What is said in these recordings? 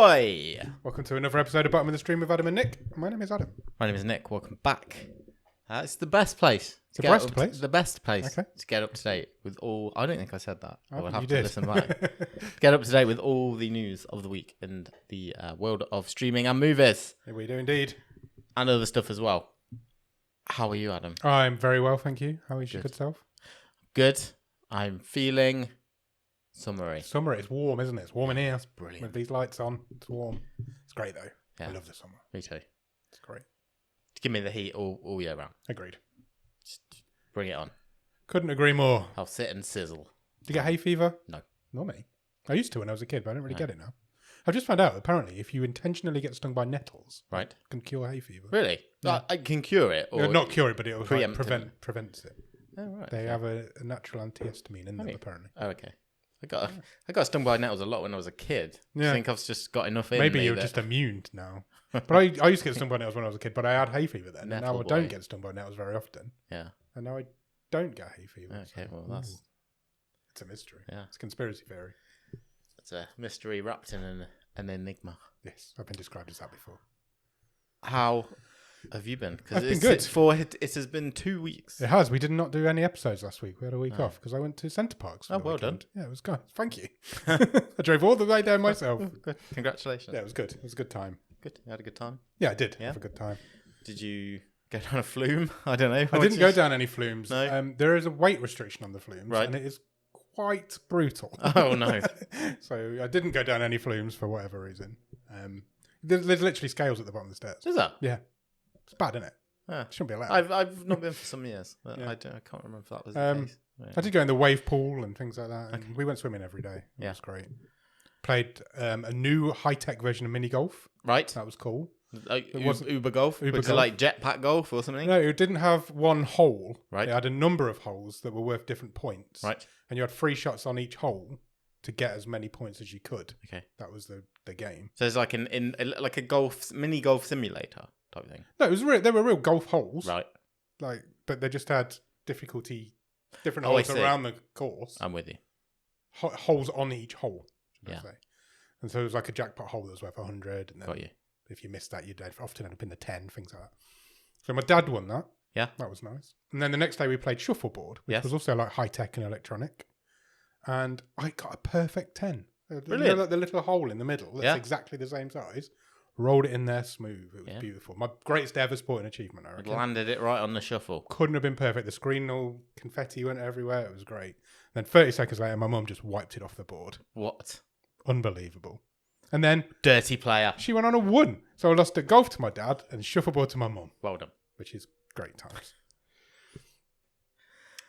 Ahoy! Welcome to another episode of Bottom of the Stream with Adam and Nick. My name is Adam. My name is Nick. Welcome back. It's the best place. The best place? The best place Okay. to get up to date with all... I don't think I said that. I will have you to did. listen back. Get up to date with all the news of the week in the world of streaming and movies. Here we do indeed. And other stuff as well. How are you, Adam? I'm very well, thank you. How is your good self? Good. I'm feeling summery. Summer, it's warm, isn't it? It's warm in here. It's brilliant. With these lights on, it's warm. It's great though. Yeah. I love the summer. Me too. It's great. Give me the heat all year round. Agreed. Just bring it on. Couldn't agree more. I'll sit and sizzle. Do you get hay fever? No. Not me. I used to when I was a kid, but I don't really get it now. I've just found out, apparently, if you intentionally get stung by nettles, Right. it can cure hay fever. Really? Yeah. I can cure it? Or Not cure it, but it'll like, preemptively? prevents it. Oh, right. They have a natural antihistamine in them, Okay. apparently. Oh, okay. I got stung by nettles a lot when I was a kid. Yeah. I think I've just got enough in Maybe me you're that- just immune now. But I used to get stung by nettles when I was a kid, but I had hay fever then. And now Nettle I don't boy. get stung by nettles very often. Yeah. And now I don't get hay fever. Okay, so, well, that's... It's a mystery. Yeah. It's a conspiracy theory. It's a mystery wrapped in an enigma. Yes, I've been described as that before. How have you been? I've been good. It has been 2 weeks. It has. We did not do any episodes last week. We had a week Oh. off because I went to Centre Parks. For Oh, the well weekend. done. Yeah, it was good. Thank you. I drove all the way there myself. Oh, good. Congratulations. Yeah, it was good. It was a good time. Good. You had a good time. Yeah, I did Yeah? have a good time. Did you go down a flume? I don't know. I didn't go down any flumes. No? There is a weight restriction on the flumes, Right. and it is quite brutal. Oh, no. So I didn't go down any flumes for whatever reason. There's literally scales at the bottom of the stairs. Is that? Yeah, it's bad, isn't it? Yeah. Shouldn't be allowed. I've not been for some years. But Yeah. I can't remember if that was the case. Yeah. I did go in the wave pool and things like that. And Okay. we went swimming every day. It Yeah. was great. Played a new high-tech version of mini golf. Right. That was cool. It wasn't- Uber golf. Uber Was it golf. like jetpack golf or something? No, it didn't have one hole. Right. It had a number of holes that were worth different points. Right. And you had 3 shots on each hole to get as many points as you could. Okay. That was the game. So it's like like a mini golf simulator type thing. No, it was real. They were real golf holes. Right. But they just had different Oh, I holes see. around the course. I'm with you. Holes on each hole. Should I Yeah. say. And so it was like a jackpot hole that was worth 100. And then Got you. if you missed that, you'd often end up in the 10, things like that. So my dad won that. Yeah. That was nice. And then the next day we played shuffleboard, which Yes. was also like high-tech and electronic. And I got a perfect 10. You Brilliant. know, like the little hole in the middle that's Yeah. exactly the same size. Rolled it in there smooth. It was Yeah. beautiful. My greatest ever sporting achievement, I reckon. Landed it right on the shuffle. Couldn't have been perfect. The screen, all confetti went everywhere. It was great. Then 30 seconds later, my mum just wiped it off the board. What? Unbelievable. And then Dirty player. she went on a 1. So I lost at golf to my dad and shuffleboard to my mum, Well done. which is great times.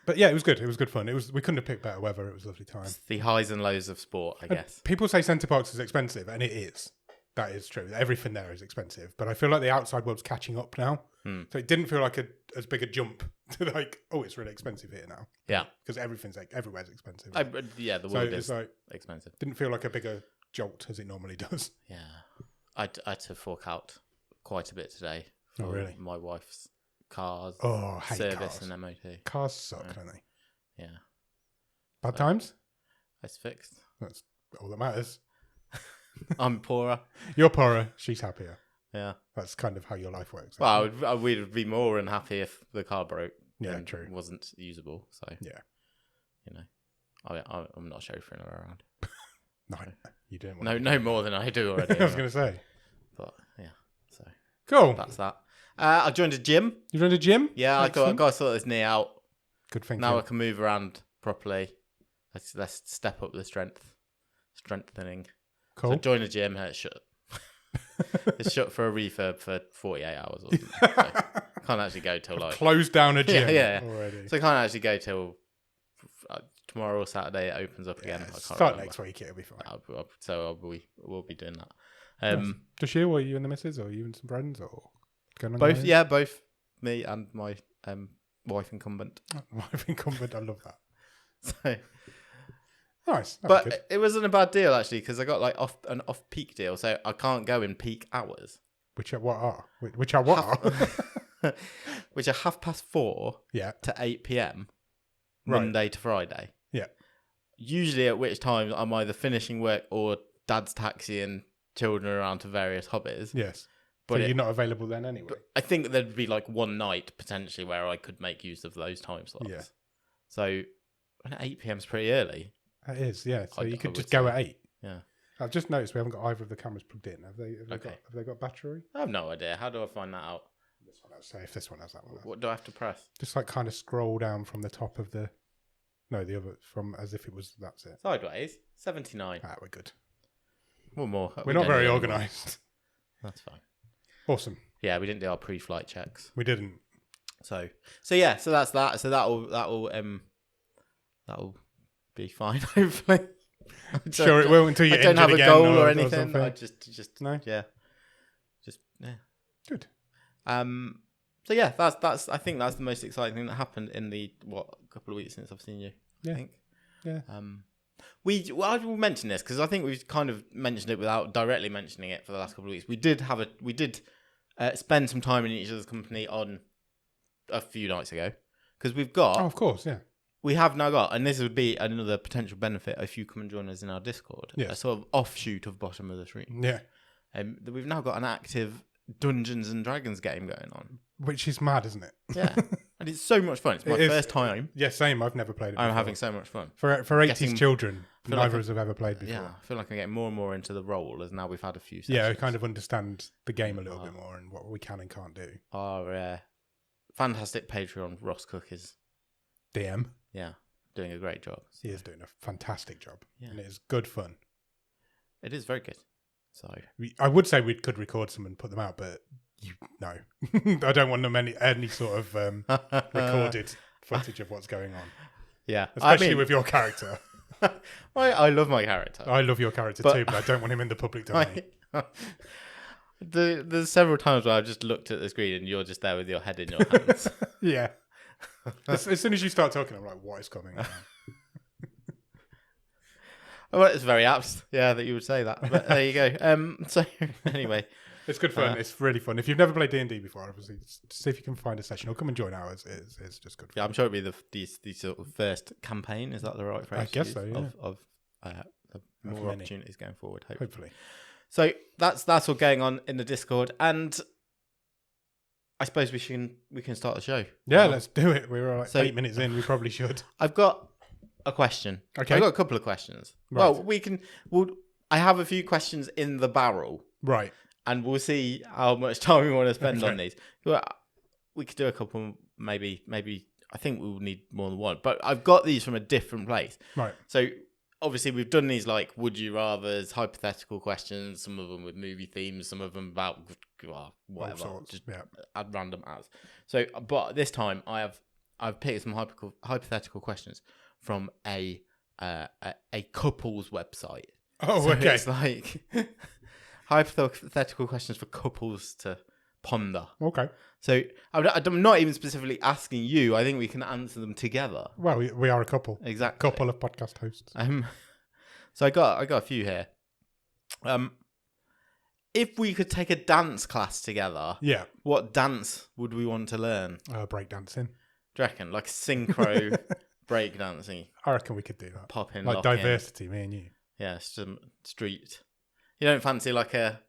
But yeah, it was good. It was good fun. We couldn't have picked better weather. It was a lovely time. It's the highs and lows of sport, I And guess. people say Centre Parks is expensive, and it is. That is true. Everything there is expensive. But I feel like the outside world's catching up now. Hmm. So it didn't feel like as big a jump to like, oh, it's really expensive here now. Yeah. Because everywhere's expensive. Yeah, the So world it's is like, expensive. didn't feel like a bigger jolt as it normally does. Yeah. I had to fork out quite a bit today. Oh, for really? My wife's cars, Oh, I hate service cars. and MOT. Cars suck, Yeah. don't they? Yeah. Bad times? It's fixed. That's all that matters. I'm poorer. You're poorer, she's happier. Yeah. That's kind of how your life works. Well, we'd be more than happy if the car broke. Yeah, and true. Wasn't usable. So, Yeah. you know, I'm not chauffeuring her around. No, you didn't want No more than I do already. I was going to say. But yeah, so Cool. that's that. I joined a gym. You run a gym? Yeah, Excellent. I thought this knee out. Good thing. Now I can move around properly. Let's step up the strengthening. Cool. So join a gym and it's shut. It's shut for a refurb for 48 hours or something. So can't actually go till like Closed down a gym yeah. already. So I can't actually go till tomorrow or Saturday. It opens up again. Yeah, I can't start remember. next week, it'll be fine. So we'll be doing that. Nice. Just you, or are you and the missus, or are you and some friends, or going on Both, your own? yeah, both me and my wife incumbent. Wife incumbent, I love that. So, Nice. That was good. but it wasn't a bad deal actually because I got like an off peak deal, so I can't go in peak hours. Which are what? Which are 4:30 Yeah. to 8 p.m. Right. Monday to Friday. Yeah. Usually at which time I'm either finishing work or dad's taxiing children around to various hobbies. Yes. But So you're not available then anyway. But I think there'd be like one night potentially where I could make use of those time slots. Yeah. So 8 p.m. is pretty early. It is, yeah. So you could would just go say. at 8. Yeah. I've just noticed we haven't got either of the cameras plugged in. Have they Okay. have they got battery? I have no idea. How do I find that out? This one has. So if this one has that one. What do I have to press? Just like kind of scroll down from the top of the. No, the other from as if it was. That's it. Sideways. 79. We're good. One more. We're not very organised. That's fine. Awesome. Yeah, we didn't do our pre-flight checks. We didn't. So yeah. So that's that. So that'll be fine. Hopefully. Sure, it will until you. I don't have a goal or anything. I just no. Yeah. Just yeah. Good. So yeah, that's. I think that's the most exciting thing that happened in the couple of weeks since I've seen you. Yeah. I think. Yeah. I will mention this because I think we've kind of mentioned it without directly mentioning it for the last couple of weeks. We did spend some time in each other's company on a few nights ago because we've got. Oh, of course, yeah. We have now got, and this would be another potential benefit if you come and join us in our Discord. Yes. A sort of offshoot of Bottom of the Stream. Yeah. We've now got an active Dungeons and Dragons game going on. Which is mad, isn't it? Yeah. And it's so much fun. It's my first time. Yeah, same. I've never played it before. I'm having so much fun. For 80s children, feel neither like of us have ever played before. Yeah, I feel like I'm getting more and more into the role as now we've had a few sessions. Yeah, I kind of understand the game a little bit more and what we can and can't do. Our fantastic Patreon, Ross Cook, is... DM. Yeah, doing a great job. He is doing a fantastic job. Yeah. And it is good fun. It is very good. So I would say we could record some and put them out, but no. I don't want them any sort of recorded footage of what's going on. Yeah. Especially with your character. I love my character. I love your character too, but I don't want him in the public domain. There's several times where I've just looked at the screen and you're just there with your head in your hands. Yeah. As soon as you start talking, I'm like, what is coming on? Well, it's very apt, yeah, that you would say that. But there you go. So anyway, it's good fun. It's really fun. If you've never played D&D before, obviously, see if you can find a session or come and join ours. It's just good fun. Yeah, I'm sure it'll be the sort of first campaign. Is that the right phrase? I guess so. Yeah. Of more opportunities going forward. Hopefully. So that's all going on in the Discord, and I suppose we can start the show. Yeah, let's do it. We were like 8 minutes in. We probably should. I've got a question. Okay. I've got a couple of questions. Right. Well, I have a few questions in the barrel. Right. And we'll see how much time we want to spend on these. Well, we could do a couple, maybe. I think we will need more than one. But I've got these from a different place. Right. So obviously we've done these like would you rather's, hypothetical questions. Some of them with movie themes. Some of them about whatever, just at random as. So, but this time I've picked some hypothetical questions from a couple's website. Oh, so okay. It's like hypothetical questions for couples to ponder. Okay. So I'm not even specifically asking you. I think we can answer them together. Well, we are a couple. Exactly. Couple of podcast hosts. So I got a few here. If we could take a dance class together, yeah, what dance would we want to learn? Breakdancing. Do you reckon? Like synchro breakdancing. I reckon we could do that. Pop in, like diversity, me and you. Yeah, some street. You don't fancy like a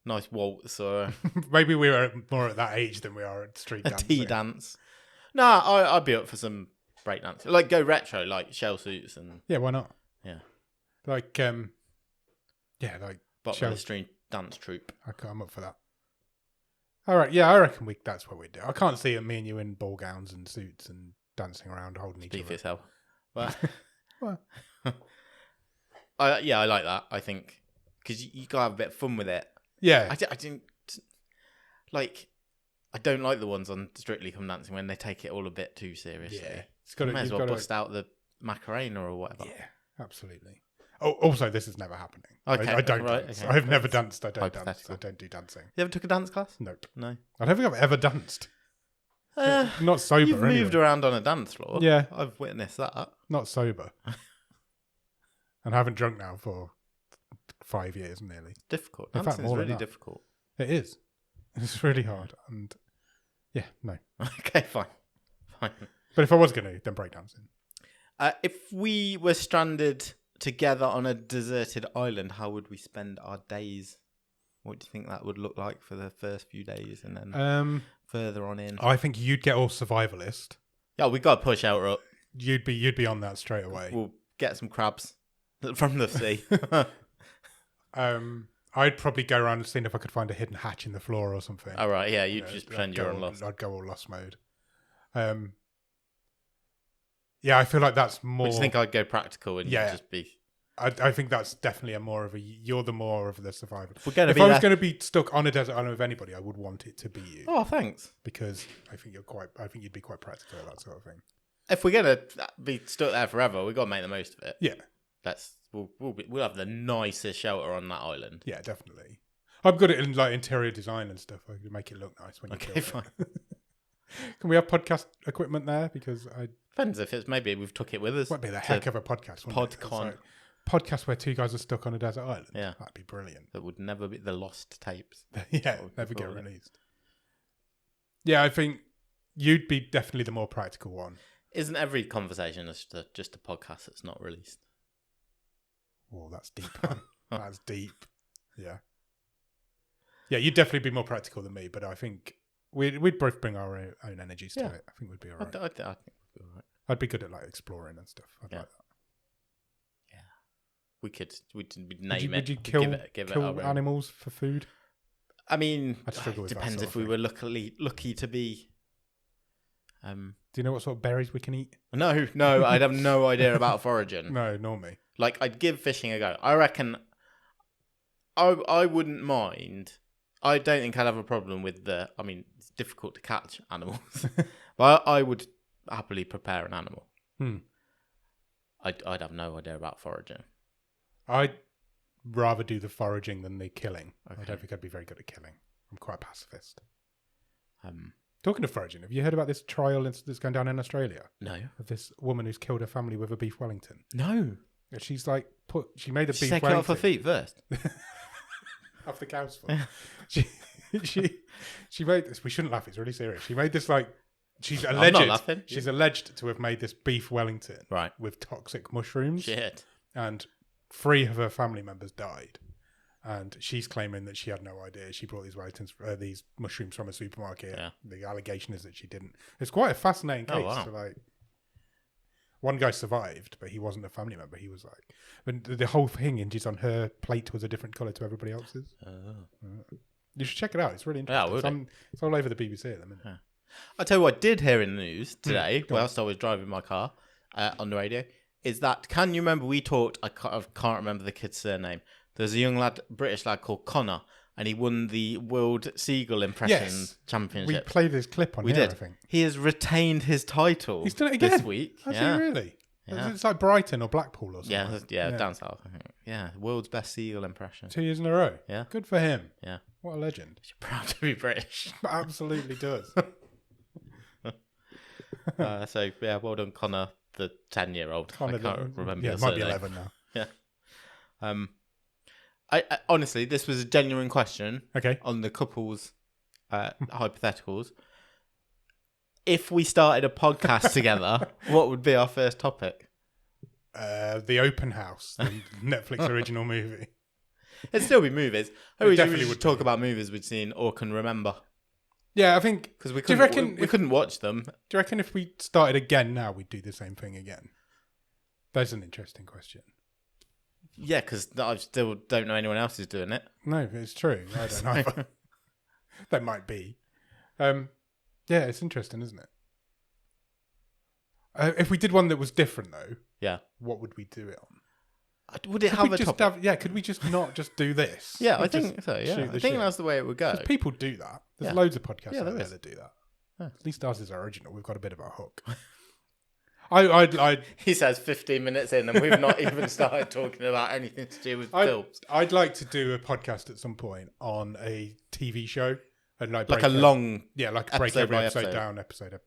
nice waltz or maybe we were more at that age than we are at street dancing. tea dance. No, I'd be up for some breakdancing. Like go retro, like shell suits and yeah, why not? Yeah, like like bottom of the street dance troupe. I'm up for that. All right, yeah, I reckon that's what we do. I can't see me and you in ball gowns and suits and dancing around holding each Speak for other. yourself. Well, Well. I like that. I think because you gotta have a bit of fun with it. Yeah, I didn't like. I don't like the ones on Strictly Come Dancing when they take it all a bit too seriously. Yeah, you may as well bust out the Macarena or whatever. Yeah, absolutely. Oh, also, this is never happening. Okay, I don't dance. Okay. I've never danced. I don't dance. I don't do dancing. You ever took a dance class? Nope. No. I don't think I've ever danced. Not sober. You've anyway. moved around on a dance floor. Yeah, I've witnessed that. Not sober. And I haven't drunk now for 5 years nearly. Difficult. In fact, Dancing is more than really that. difficult. It is. It's really hard. And yeah, no. Okay, fine. But if I was going to, then breakdancing. If we were stranded together on a deserted island, how would we spend our days? What do you think that would look like for the first few days, and then further on in? I think you'd get all survivalist. Yeah, we got to push shelter up. You'd be on that straight away. We'll get some crabs from the sea. I'd probably go around and see if I could find a hidden hatch in the floor or something. All right, yeah, you'd just pretend you're on Lost. I'd go all Lost mode. Yeah, I feel like that's more. Do you think I'd go practical and just be? I think that's definitely you're the more of the survivor. If I was going to be stuck on a desert island with anybody, I would want it to be you. Oh, thanks. Because I think you'd be quite practical at that sort of thing. If we're gonna be stuck there forever, we've got to make the most of it. Yeah. We'll have the nicest shelter on that island. Yeah, definitely. I'm good at interior design and stuff. I can make it look nice when you build fine. it. Can we have podcast equipment there? Because depends if it's maybe we've took it with us. Might be the heck of a podcast. Podcon. Podcast where two guys are stuck on a desert island. Yeah, that'd be brilliant. That would never be the lost tapes. Yeah, never get released. Yeah, I think you'd be definitely the more practical one. Isn't every conversation just a podcast that's not released? Oh, that's deep. That's deep. Yeah. Yeah, you'd definitely be more practical than me, but I think we'd both bring our own energies to it. I think we'd be all right. I think we'd be all right. I'd be good at exploring and stuff. I'd like that. Yeah. We'd name it. Would you kill animals for food? I mean, it depends if we were lucky to be. Do you know what sort of berries we can eat? No, I'd have no idea about foraging. No, nor me. Like, I'd give fishing a go. I reckon I wouldn't mind. I don't think I'd have a problem with it's difficult to catch animals. But I would happily prepare an animal. I'd have no idea about foraging. I'd rather do the foraging than the killing. Okay. I don't think I'd be very good at killing. I'm quite a pacifist. Talking of foraging, have you heard about this trial that's going down in Australia? No. Of this woman who's killed her family with a beef Wellington. No. She's she made a beef Wellington. Take it off her feet first. Off the cow's foot. She made this. We shouldn't laugh. It's really serious. She made this she's alleged. I'm not laughing. She's alleged to have made this beef Wellington with toxic mushrooms. Shit. And 3 of her family members died. And she's claiming that she had no idea. She brought these mushrooms from a supermarket. Yeah. The allegation is that she didn't. It's quite a fascinating case. Oh, wow. So one guy survived, but he wasn't a family member. He was but the whole thing hinges on her plate was a different colour to everybody else's. You should check it out. It's really interesting. It's all over the BBC at the minute. Yeah. I'll tell you what I did hear in the news today, whilst I was driving my car on the radio, is that, can you remember we talked, I can't remember the kid's surname. There's a young British lad called Connor, and he won the World Seagull Impression Championship. We played this clip on I think. He has retained his title. He's done it again this week. Has he really? Yeah. It's like Brighton or Blackpool or something. Yeah, down south, I think. Yeah, world's best seagull impression. 2 years in a row. Yeah. Good for him. Yeah. What a legend. He's proud to be British. Absolutely does. So, well done, Connor, the 10-year-old. I can't remember it might be 11 now. Yeah. I honestly, this was a genuine question. Okay. On the couple's hypotheticals. If we started a podcast together, what would be our first topic? The Open House, the Netflix original movie. It'd still be movies. We definitely would talk about movies we'd seen or can remember. Yeah, I think because we couldn't watch them. Do you reckon if we started again now, we'd do the same thing again? That's an interesting question. Yeah, because I still don't know anyone else who's doing it. No, it's true. I don't know. That might be. Yeah, it's interesting, isn't it? If we did one that was different, though, what would we do it on? Would it have a topic? Could we just not just do this? Yeah, I think so. Yeah, I think that's the way it would go. People do that. There's loads of podcasts out there that do that. Yeah. At least ours is original. We've got a bit of a hook. He says 15 minutes in, and we've not even started talking about anything to do with films. I'd like to do a podcast at some point on a TV show. And like a long, like break every episode down, episode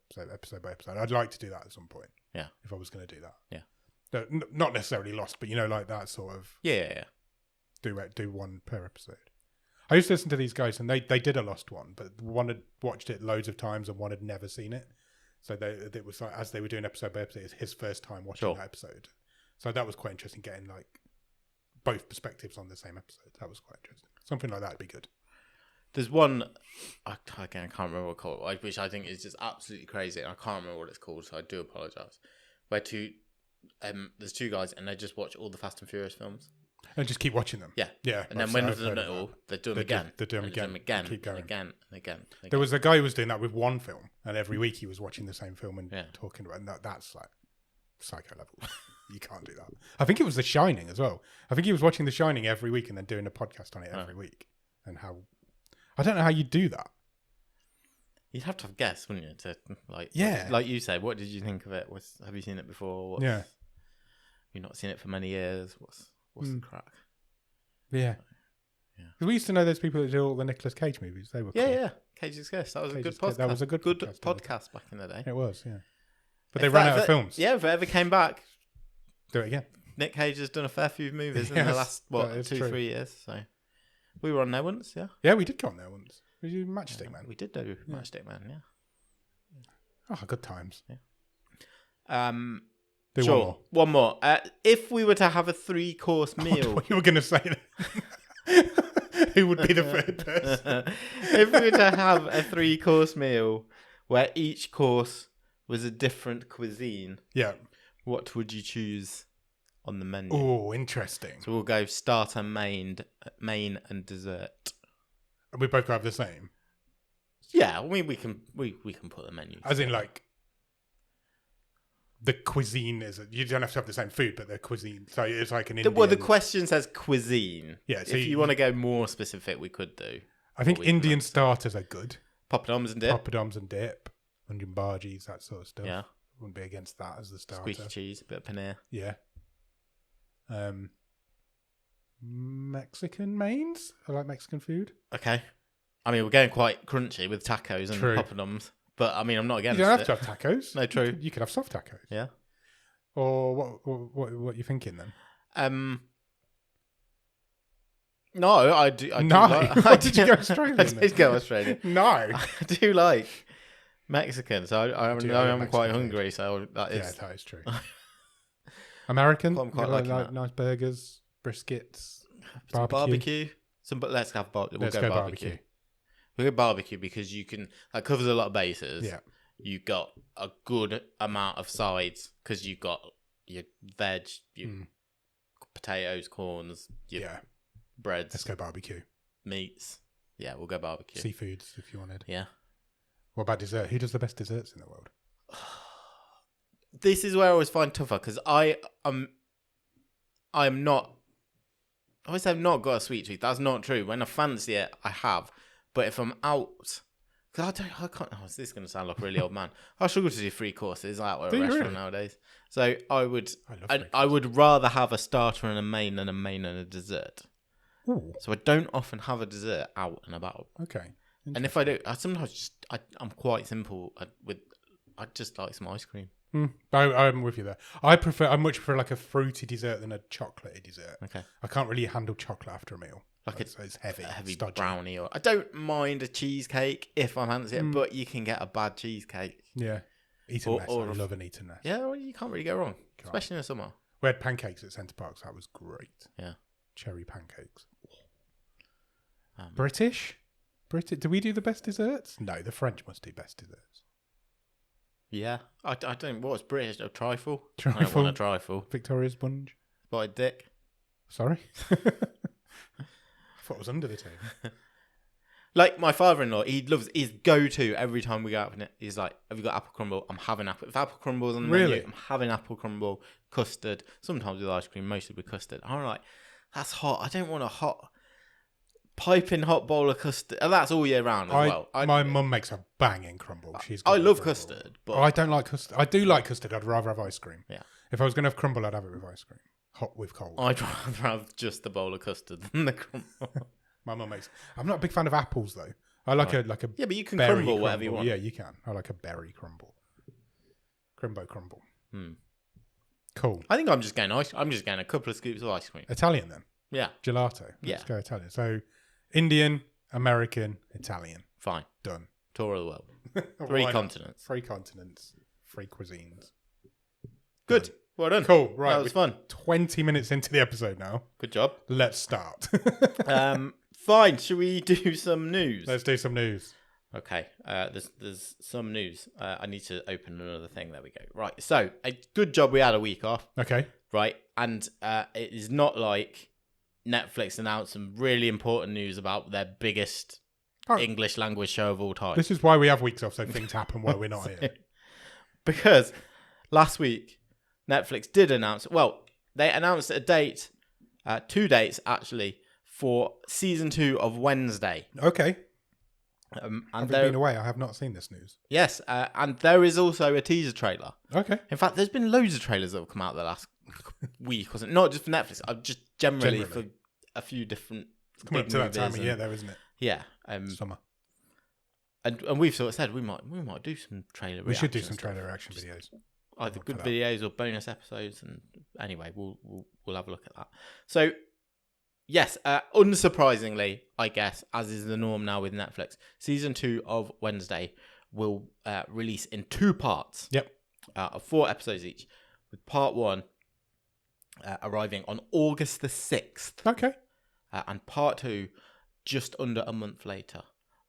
by episode. I'd like to do that at some point. Yeah, if I was going to do that. Yeah, not necessarily Lost, but like that sort of. Yeah. Do one per episode. I used to listen to these guys, and they did a Lost one, but one had watched it loads of times, and one had never seen it. So it was like as they were doing episode by episode, it's his first time watching that episode. So that was quite interesting, getting like both perspectives on the same episode. That was quite interesting. Something like that would be good. There's one, I can't remember what it's called, which I think is just absolutely crazy. And I can't remember what it's called, so I do apologise. Where there's two guys and they just watch all the Fast and Furious films. And just keep watching them. Yeah. Yeah. And then when they've done it all, they do them again. They do them again. Keep going. Again. There was a guy who was doing that with one film, and every week he was watching the same film and talking about it. And that's like psycho level. You can't do that. I think it was The Shining as well. I think he was watching The Shining every week and then doing a podcast on it every week. And how... I don't know how you do that. You'd have to have guessed, wouldn't you? To like you said, what did you think of it? Have you seen it before? You've not seen it for many years. What's the crack? Yeah. Because we used to know those people that do all the Nicolas Cage movies. They were cool. Yeah. Cage's Guest. That was a good podcast. That was a good podcast back in the day. It was, yeah. But they ran out of films. Yeah, if it ever came back, do it again. Nick Cage has done a fair few movies in the last 2-3 years. So we were on there once, yeah. Yeah, we did go on there once. We did Matchstick Man. We did do Matchstick Man, yeah. Oh, good times. Yeah. Sure. One more. If we were to have a 3-course meal, you were going to say that. Who would be the third person? If we were to have a 3-course meal where each course was a different cuisine, what would you choose on the menu? Oh, interesting. So we'll go starter, main, and dessert. And we both have the same. Yeah, I mean we can put the menu. As in, like, the cuisine is... You don't have to have the same food, but the cuisine... So it's like an Indian... Well, the question says cuisine. Yeah, so if you want to go more specific, we could do. I think Indian starters are good. Poppadoms and dip. Onion bhajis, that sort of stuff. Yeah. Wouldn't be against that as the starter. Squeaky cheese, a bit of paneer. Yeah. Mexican mains? I like Mexican food. Okay. I mean, we're getting quite crunchy with tacos and poppadoms. But, I mean, I'm not against it. You don't have to have tacos. No, true. You could have soft tacos. Yeah. Or what are you thinking then? No, I do. Did you go Australian? I did go Australian. No. I do like Mexican, so I'm quite hungry, so that is... Yeah, that is true. American? I'm quite liking that. Nice burgers, briskets, barbecue. Let's have barbecue. We'll go barbecue. We'll go barbecue because that covers a lot of bases. Yeah. You've got a good amount of sides because you've got your veg, your potatoes, corns, your breads. Let's go barbecue. Meats. Yeah, we'll go barbecue. Seafoods if you wanted. Yeah. What about dessert? Who does the best desserts in the world? This is where I always find tougher because I always say I've not got a sweet tooth. That's not true. When I fancy it, I have. But if I'm out, because I can't. Oh, this is going to sound like a really old man. I struggle to do 3 courses out at a restaurant nowadays. So I would rather have a starter and a main than a main and a dessert. Ooh. So I don't often have a dessert out and about. Okay. And if I do, I'm quite simple with. I just like some ice cream. I'm with you there. I much prefer like a fruity dessert than a chocolatey dessert. Okay. I can't really handle chocolate after a meal. It's heavy stodgy. Brownie. I don't mind a cheesecake if I fancy it, but you can get a bad cheesecake. Yeah. Eton Nest. I love an Eton Nest. Yeah, well, you can't really go wrong, especially in the summer. We had pancakes at Centre Parks. That was great. Yeah. Cherry pancakes. British? Do we do the best desserts? No, the French must do best desserts. Yeah. I don't... What's British? A trifle? Trifle? I don't want a trifle. Victoria Sponge? Spotted dick? Sorry? I thought it was under the table. Like my father-in-law, he loves his go-to every time we go out. He's like, "Have you got apple crumble? I'm having apple. If apple crumble's on the menu, I'm having apple crumble, custard. Sometimes with ice cream, mostly with custard." I'm like, "That's hot. I don't want a piping hot bowl of custard." And that's all year round as well. My mum makes a banging crumble. I love custard, but I don't like custard. I do like custard. I'd rather have ice cream. Yeah. If I was going to have crumble, I'd have it with ice cream, hot with cold. I'd rather have just the bowl of custard than the crumble. My mum makes. I'm not a big fan of apples though. I like a yeah, but you can crumble whatever you want. Yeah, you can. I like a berry crumble. Crumble. Cool. I think I'm just getting a couple of scoops of ice cream. Italian then. Yeah. Gelato. Let's go Italian. So Indian, American, Italian. Fine. Done. Tour of the world. 3 continents. 3 continents. 3 cuisines. Good. Well done. Cool. Right. That was fun. 20 mintes into the episode now. Good job. Let's start. Fine. Should we do some news? Let's do some news. Okay. There's some news. I need to open another thing. There we go. Right. So, a good job we had a week off. Okay. Right. And it is not like Netflix announced some really important news about their biggest English language show of all time. This is why we have weeks off, so things happen while we're not here. Because last week, Netflix did announce... Well, they announced a date, 2 dates actually, for season 2 of Wednesday. Okay. And I've been away. I have not seen this news. Yes, and there is also a teaser trailer. Okay. In fact, there's been loads of trailers that have come out the last week, wasn't it? Not just for Netflix, just generally for a few different. It's coming up to that time of year, though, isn't it? Yeah. Summer. And we've sort of said we might do some trailer. We should do some trailer reaction videos. Either good videos or bonus episodes, and anyway, we'll have a look at that. So. Yes, unsurprisingly, I guess, as is the norm now with Netflix, season 2 of Wednesday will release in 2 parts. Yep. Of 4 episodes each, with part 1 arriving on August the 6th. Okay. And part 2 just under a month later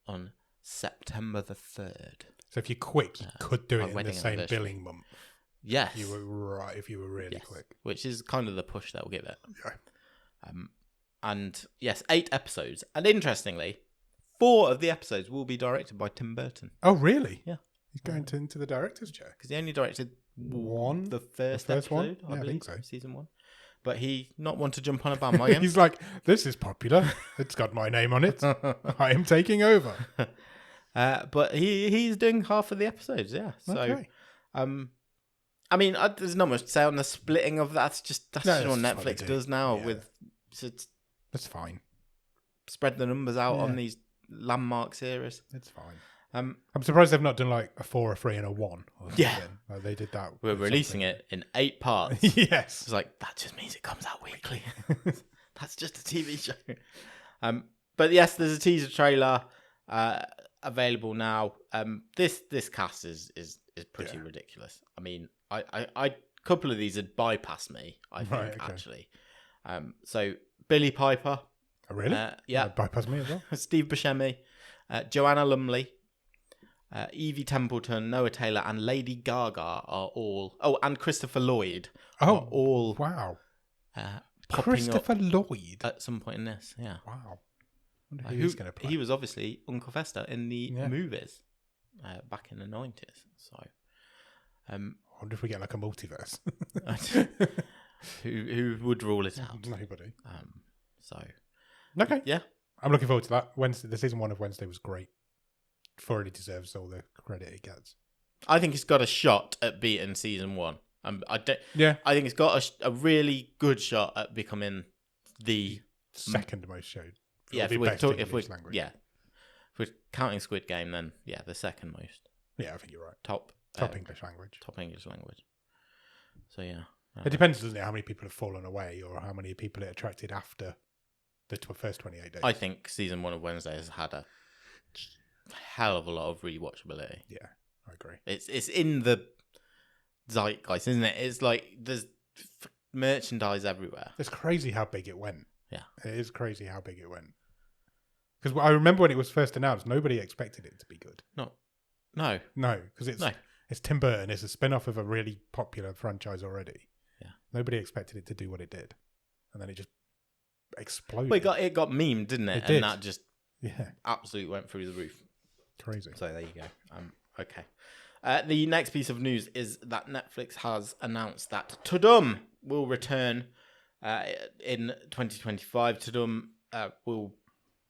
on September the 3rd. So if you're quick, you could do it in the same billing month. Yes. You were right if you were really quick. Which is kind of the push they'll give it. Yeah. And yes, 8 episodes. And interestingly, 4 of the episodes will be directed by Tim Burton. Oh, really? Yeah. He's going into the director's chair. Because he only directed the first episode, one? I think so. Season 1. But he not want to jump on a bandwagon. He's like, this is popular. It's got my name on it. I am taking over. But he's doing half of the episodes, yeah. So, okay. I mean, there's not much to say on the splitting of that. That's just what Netflix does now with... That's fine. Spread the numbers out on these landmark series. It's fine. I'm surprised they've not done like a 4, a 3, and a 1. Yeah. Like they did that. We're releasing it in 8 parts. Yes. It's like, that just means it comes out weekly. That's just a TV show. But yes, there's a teaser trailer available now. This cast is pretty ridiculous. I mean, I couple of these had bypassed me, I think, actually. So Billy Piper. Oh, really? Yeah. Bypass me as well. Steve Buscemi, Joanna Lumley, Evie Templeton, Noah Taylor, and Lady Gaga are all... Oh, and Christopher Lloyd are all... Wow. Popping Christopher up Lloyd? at some point in this, yeah. Wow. I wonder who he's going to play. He was obviously Uncle Fester in the movies back in the 90s. So, I wonder if we get like a multiverse. Who would rule it out? Nobody. Okay. Yeah. I'm looking forward to that. The season 1 of Wednesday was great. Thoroughly deserves all the credit it gets. I think it's got a shot at beating season 1. I think it's got a really good shot at becoming the second most showed. Yeah, if we're counting Squid Game, then the second most. Yeah, I think you're right. Top English language. Top English language. So yeah. It depends, doesn't it, how many people have fallen away or how many people it attracted after the first 28 days. I think season 1 of Wednesday has had a hell of a lot of rewatchability. Yeah, I agree. It's in the zeitgeist, isn't it? It's like there's merchandise everywhere. It's crazy how big it went. Yeah. It is crazy how big it went. Because I remember when it was first announced, nobody expected it to be good. No, because it's Tim Burton. It's a spin-off of a really popular franchise already. Yeah. Nobody expected it to do what it did. And then it just exploded. Well, it got memed, didn't it? Did. And that just absolutely went through the roof. Crazy. So there you go. Okay. The next piece of news is that Netflix has announced that TUDUM will return in 2025. TUDUM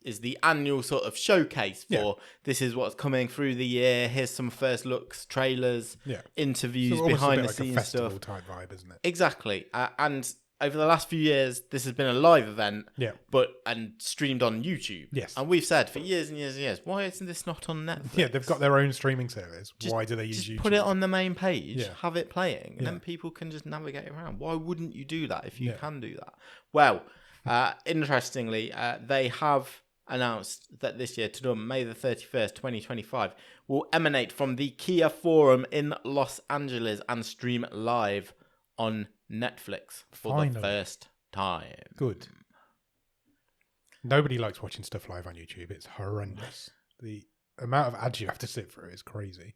is the annual sort of showcase for this is what's coming through the year. Here's some first looks, trailers, interviews, behind the scenes festival stuff. Type vibe, isn't it? Exactly. And over the last few years, this has been a live event, and streamed on YouTube. Yes. And we've said for years and years and years, why isn't this not on Netflix? Yeah, they've got their own streaming service. Why do they use YouTube? Put it on the main page, have it playing, and then people can just navigate around. Why wouldn't you do that if you can do that? Well, interestingly, they have announced that this year, TUDUM, May the 31st, 2025, will emanate from the Kia Forum in Los Angeles and stream live on Netflix for the first time. Good. Nobody likes watching stuff live on YouTube. It's horrendous. The amount of ads you have to sit through is crazy.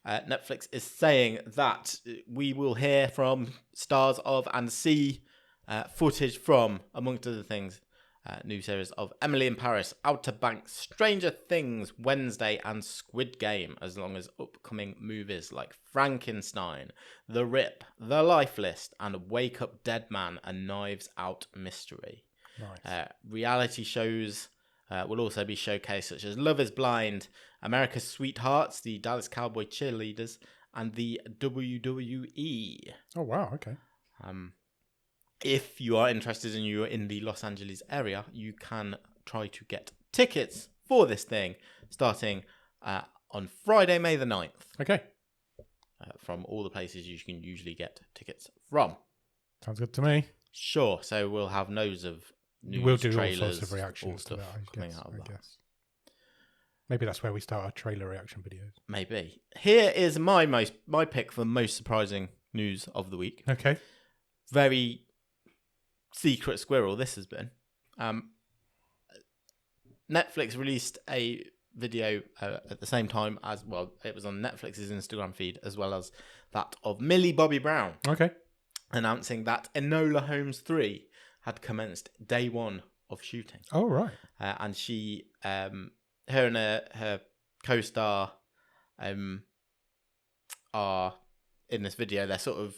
Netflix is saying that we will hear from stars of and see footage from, amongst other things, new series of Emily in Paris, Outer Banks, Stranger Things, Wednesday, and Squid Game, as long as upcoming movies like Frankenstein, The Rip, The Life List, and Wake Up Dead Man, a Knives Out mystery. Nice. Reality shows will also be showcased, such as Love is Blind, America's Sweethearts, the Dallas Cowboy Cheerleaders, and the WWE. Oh, wow. Okay. If you are interested and you're in the Los Angeles area, you can try to get tickets for this thing starting on Friday, May the 9th. Okay. From all the places you can usually get tickets from. Sounds good to me. Sure. So we'll have loads of news, we'll do trailers, all sorts of reactions to that, coming out of that. Guess. Maybe that's where we start our trailer reaction videos. Maybe. Here is my pick for the most surprising news of the week. Okay. Very secret squirrel this has been. Netflix released a video at the same time as, well, it was on Netflix's Instagram feed as well as that of Millie Bobby Brown. Okay. Announcing that Enola Holmes 3 had commenced day one of shooting. Oh, right. And she, her and her co-star are in this video. They're sort of,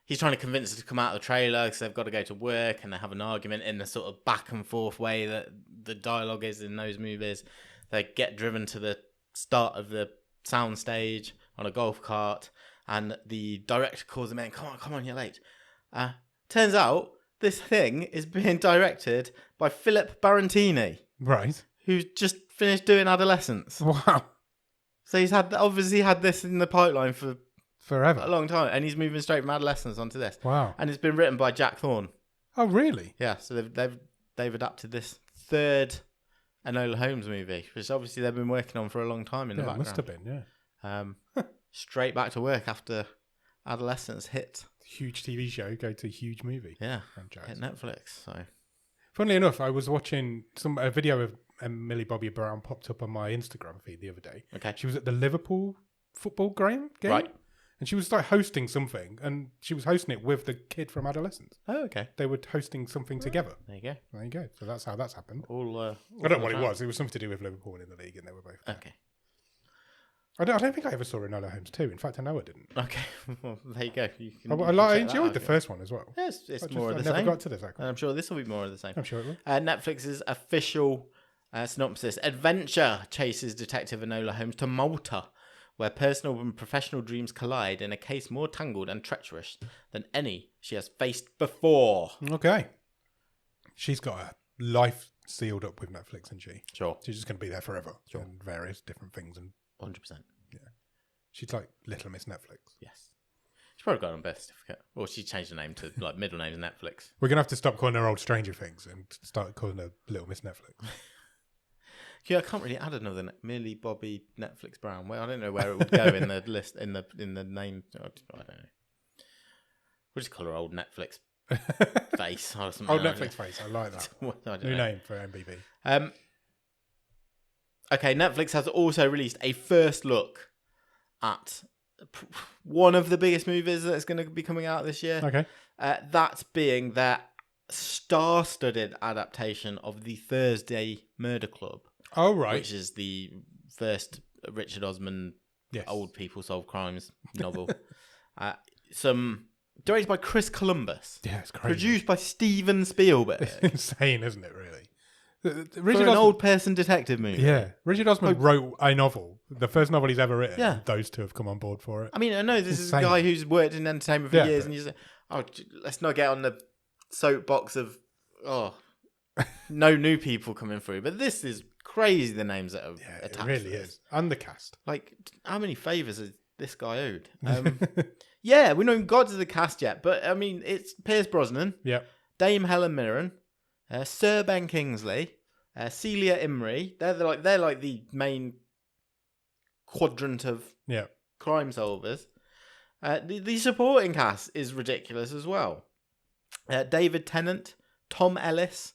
he's trying to convince her to come out of the trailer because they've got to go to work, and they have an argument in the sort of back and forth way that the dialogue is in those movies. They get driven to the start of the soundstage on a golf cart, and the director calls them in. Come on, you're late. Turns out this thing is being directed by Philip Barantini. Right. Who's just finished doing Adolescence. Wow. So he's obviously had this in the pipeline for forever, a long time, and he's moving straight from Adolescence onto this. Wow. And it's been written by Jack Thorne. Oh, really? Yeah. So they've adapted this third Enola Holmes movie, which obviously they've been working on for a long time in the background. It must have been, yeah. Straight back to work after Adolescence hit. Huge TV show, go to huge movie. Yeah. Franchise. Hit Netflix. So, funnily enough, I was watching a video of Millie Bobby Brown popped up on my Instagram feed the other day. Okay. She was at the Liverpool football game. Right. And she was like hosting something, and she was hosting it with the kid from Adolescence. Oh, okay. They were hosting something together. There you go. There you go. So that's how that's happened. I don't know what it was. It was something to do with Liverpool in the league, and they were both there. Okay. I don't think I ever saw Enola Holmes 2. In fact, I know I didn't. Okay. Well, there you go. I enjoyed the first one as well. Yeah, it's more of the same. I never got to this. I'm sure this will be more of the same. I'm sure it will. Netflix's official synopsis. Adventure chases Detective Enola Holmes to Malta, where personal and professional dreams collide in a case more tangled and treacherous than any she has faced before. Okay. She's got a life sealed up with Netflix, isn't she? Sure. She's just going to be there forever. Sure. And various different things. And 100%. Yeah. She's like Little Miss Netflix. Yes. She's probably got her birth certificate. Or she changed her name to like middle name's Netflix. We're going to have to stop calling her Old Stranger Things and start calling her Little Miss Netflix. Yeah, I can't really add another Millie Bobby Netflix Brown. Well, I don't know where it would go in the list in the name. I don't know. We'll just call her Old Netflix Face or something. Old Netflix Face. I like that. New name for MBB. Okay, Netflix has also released a first look at one of the biggest movies that's going to be coming out this year. Okay. That being their star-studded adaptation of the Thursday Murder Club. Oh, right. Which is the first Richard Osman Old People Solve Crimes novel. Directed by Chris Columbus. Yeah, it's crazy. Produced by Steven Spielberg. It's insane, isn't it, really? For an old person detective movie. Yeah. Richard Osman wrote a novel. The first novel he's ever written. Yeah. Those two have come on board for it. I mean, I know this is a guy who's worked in entertainment for years, and you say, let's not get on the soapbox of, no new people coming through. But this is crazy, the names that are attached. It really is. And the cast. Like, how many favours has this guy owed? Yeah, we've not even got to the cast yet, but I mean, it's Pierce Brosnan, Dame Helen Mirren, Sir Ben Kingsley, Celia Imrie. They're like the main quadrant of crime solvers. The supporting cast is ridiculous as well. David Tennant, Tom Ellis,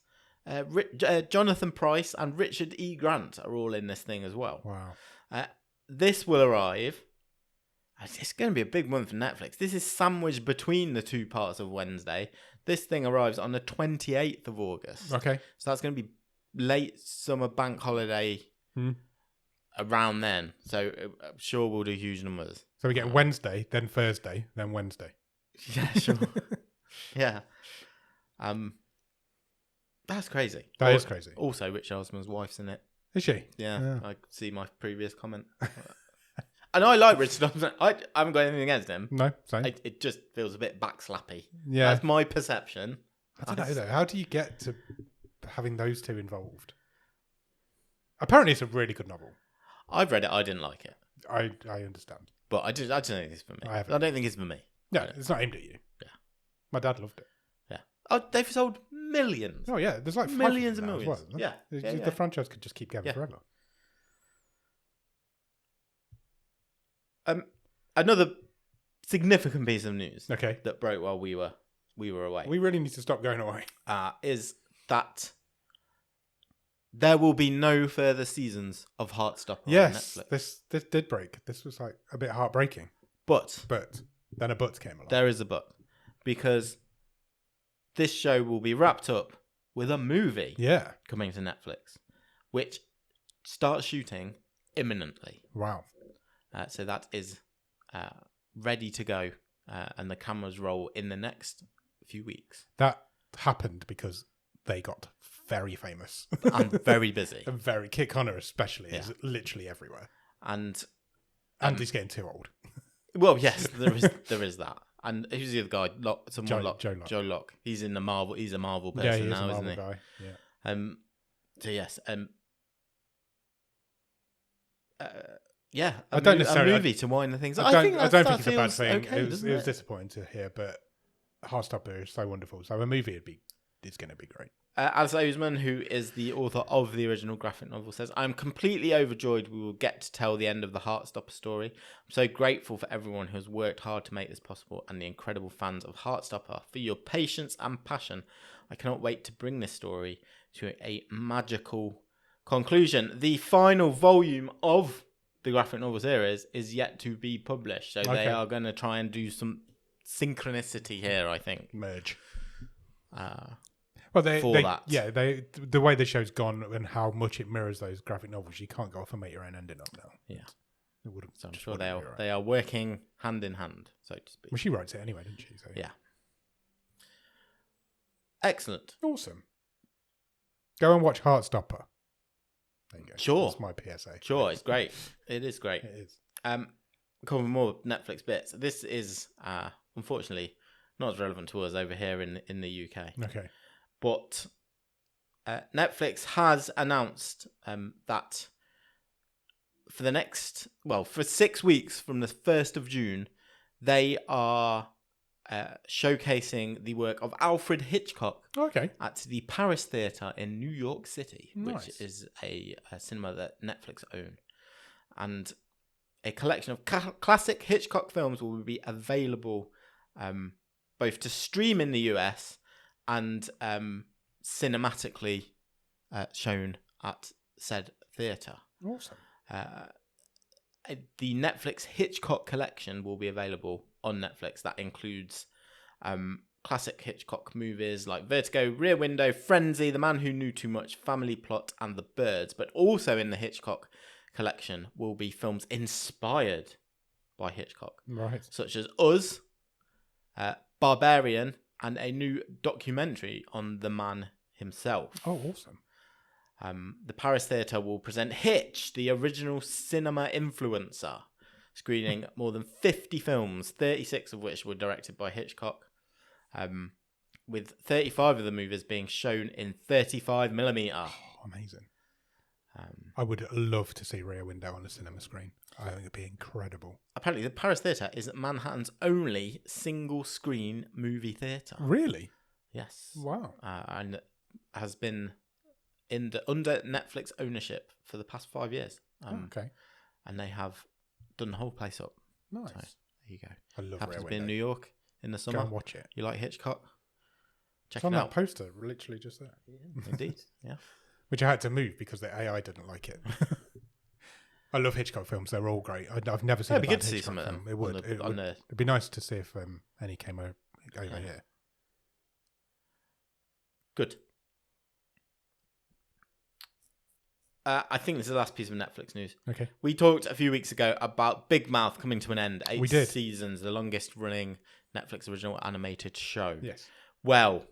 Jonathan Pryce, and Richard E. Grant are all in this thing as well. Wow. This will arrive. It's going to be a big month for Netflix. This is sandwiched between the two parts of Wednesday. This thing arrives on the 28th of August. Okay. So that's going to be late summer bank holiday around then. So I'm sure we'll do huge numbers. So we get Wednesday, then Thursday, then Wednesday. Yeah, sure. Yeah. That's crazy. That is crazy. Also, Rich Osman's wife's in it. Is she? Yeah. I see my previous comment. And I like Richard Osman. I haven't got anything against him. No, same. It just feels a bit backslappy. Yeah. That's my perception. I don't know, though. How do you get to having those two involved? Apparently, it's a really good novel. I've read it. I didn't like it. I understand. But I don't think it's for me. I don't think it's for me. No, it's not aimed at you. Yeah. My dad loved it. Yeah. Oh, they've sold millions. Oh, yeah. There's like millions and millions. Well, yeah. The franchise could just keep going forever. Another significant piece of news that broke while we were away. We really need to stop going away. Is that there will be no further seasons of Heartstopper on Netflix. This did break. This was like a bit heartbreaking. But then a but came along. There is a but. Because this show will be wrapped up with a movie coming to Netflix, which starts shooting imminently. Wow. So that is ready to go, and the cameras roll in the next few weeks. That happened because they got very famous. And very busy. And Kit Connor especially is literally everywhere. And he's getting too old. Well, yes, there is that. And who's the other guy? Joe Locke. He's in the Marvel. He's a Marvel person now, isn't he? Guy. Yeah. So yes. I don't necessarily. A movie to wind the things up. I don't think it's a bad thing. Okay, it was disappointing to hear, but Heartstopper is so wonderful. So a movie is going to be great. Alice Oseman, who is the author of the original graphic novel, says, "I'm completely overjoyed we will get to tell the end of the Heartstopper story. I'm so grateful for everyone who has worked hard to make this possible and the incredible fans of Heartstopper for your patience and passion. I cannot wait to bring this story to a magical conclusion." The final volume of the graphic novel series is yet to be published, so they are going to try and do some synchronicity here, I think. Merge. The way the show's gone and how much it mirrors those graphic novels, you can't go off and make your own ending up now. Yeah, it wouldn't. So I'm sure they are working hand in hand, so to speak. Well, she writes it anyway, didn't she? So. Yeah. Excellent. Awesome. Go and watch Heartstopper. There you go. Sure. That's my PSA. Sure, it's great. It is great. It is. A couple more Netflix bits. This is unfortunately not as relevant to us over here in the UK. Okay. But Netflix has announced that for 6 weeks from the 1st of June, they are showcasing the work of Alfred Hitchcock at the Paris Theatre in New York City, which is a cinema that Netflix own. And a collection of classic Hitchcock films will be available both to stream in the US and cinematically shown at said theatre. Awesome. The Netflix Hitchcock collection will be available on Netflix. That includes classic Hitchcock movies like Vertigo, Rear Window, Frenzy, The Man Who Knew Too Much, Family Plot, and The Birds. But also in the Hitchcock collection will be films inspired by Hitchcock, such as Us, Barbarian, and a new documentary on the man himself. Oh, awesome. The Paris Theatre will present Hitch, the original cinema influencer, screening more than 50 films, 36 of which were directed by Hitchcock, with 35 of the movies being shown in 35mm. Oh, amazing. I would love to see Rear Window on a cinema screen. I think it'd be incredible. Apparently, the Paris Theatre is Manhattan's only single-screen movie theatre. Really? Yes. Wow. And has been under Netflix ownership for the past 5 years. Okay. And they have done the whole place up. Nice. So, There you go. I love Happens Rear to be in Window. New York in the summer. Go and watch it. You like Hitchcock? Check it's on it that out. poster, literally just there. Yeah, indeed, yeah. Which I had to move because the AI didn't like it. I love Hitchcock films. They're all great. I've never seen a bad Hitchcock film. It would. It'd be nice to see if any came over here. Good. I think this is the last piece of Netflix news. Okay. We talked a few weeks ago about Big Mouth coming to an end. 8 did. seasons, the longest running Netflix original animated show. Yes. Well,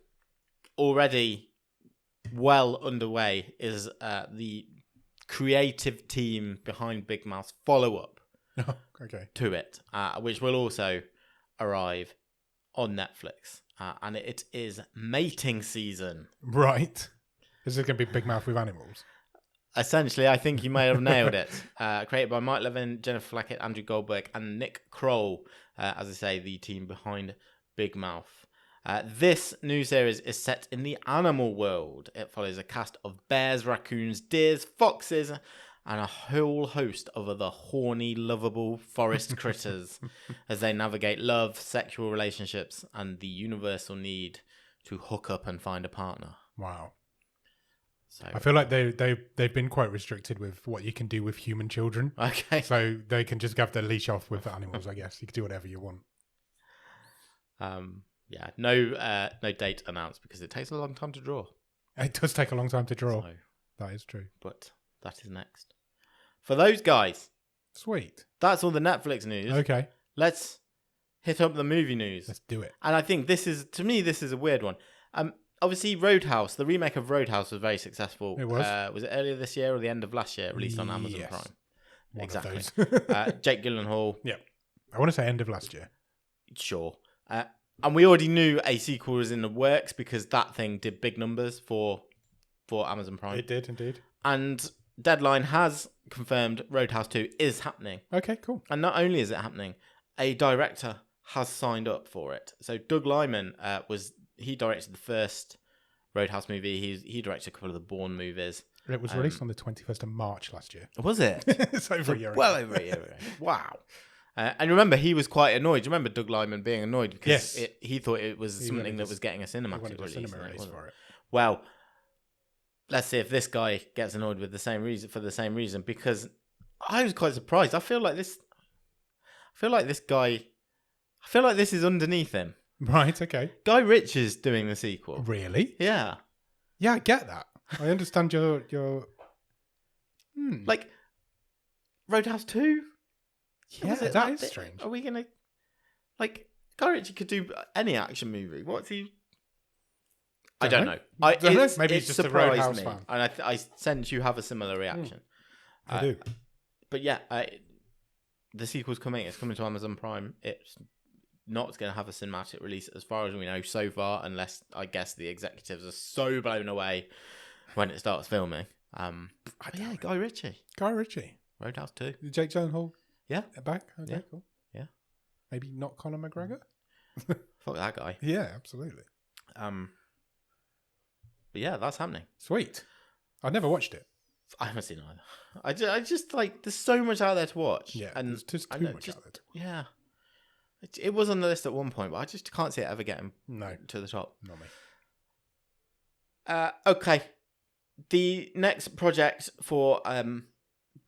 already well underway is the creative team behind Big Mouth's follow-up to it, which will also arrive on Netflix. And it is mating season. Right. Is it going to be Big Mouth with animals? Essentially, I think you may have nailed it. Created by Mike Levin, Jennifer Flackett, Andrew Goldberg, and Nick Kroll. As I say, the team behind Big Mouth. This new series is set in the animal world. It follows a cast of bears, raccoons, deers, foxes, and a whole host of other horny, lovable forest critters as they navigate love, sexual relationships, and the universal need to hook up and find a partner. Wow. So I feel like they've been quite restricted with what you can do with human children. Okay. So they can just have their leash off with animals, I guess. You can do whatever you want. Yeah, no date announced because it takes a long time to draw. It does take a long time to draw. So, that is true. But that is next. For those guys. Sweet. That's all the Netflix news. Okay. Let's hit up the movie news. Let's do it. And I think this is a weird one. Obviously, Roadhouse, the remake of Roadhouse was very successful. It was. Was it earlier this year or the end of last year? Released on Amazon Prime. One exactly. Of those. Jake Gyllenhaal. Yeah. I want to say end of last year. Sure. And we already knew a sequel was in the works because that thing did big numbers for Amazon Prime. It did, indeed. And Deadline has confirmed Roadhouse 2 is happening. Okay, cool. And not only is it happening, a director has signed up for it. So Doug Liman he directed the first Roadhouse movie. He directed a couple of the Bourne movies. It was released on the 21st of March last year. Was it? It's over a year ago. Well over a year ago. Wow. And remember, he was quite annoyed. Do you remember Doug Liman being annoyed because he thought it was something that was getting a cinematic release. Cinema release for it. Well, let's see if this guy gets annoyed with the same reason. Because I was quite surprised. I feel like this is underneath him. Right. Okay. Guy Ritchie's doing the sequel. Really? Yeah. Yeah, I get that. I understand your. Like Roadhouse 2. Yeah, that is strange. Are we gonna Guy Ritchie could do any action movie? What's he? I don't know. Maybe he's just a Roadhouse fan. And I sense you have a similar reaction. I do. But yeah, the sequel's coming. It's coming to Amazon Prime. It's not going to have a cinematic release as far as we know so far, unless I guess the executives are so blown away when it starts filming. Guy Ritchie. Roadhouse 2. Jake Gyllenhaal. Yeah. Back. Okay, yeah. Cool. Yeah. Maybe not Conor McGregor. Fuck that guy. Yeah, absolutely. But yeah, that's happening. Sweet. I never watched it. I haven't seen either. I just there's so much out there to watch. Yeah, and there's just too much out there to watch. Yeah. It was on the list at one point, but I just can't see it ever getting to the top. Not me. Okay. The next project for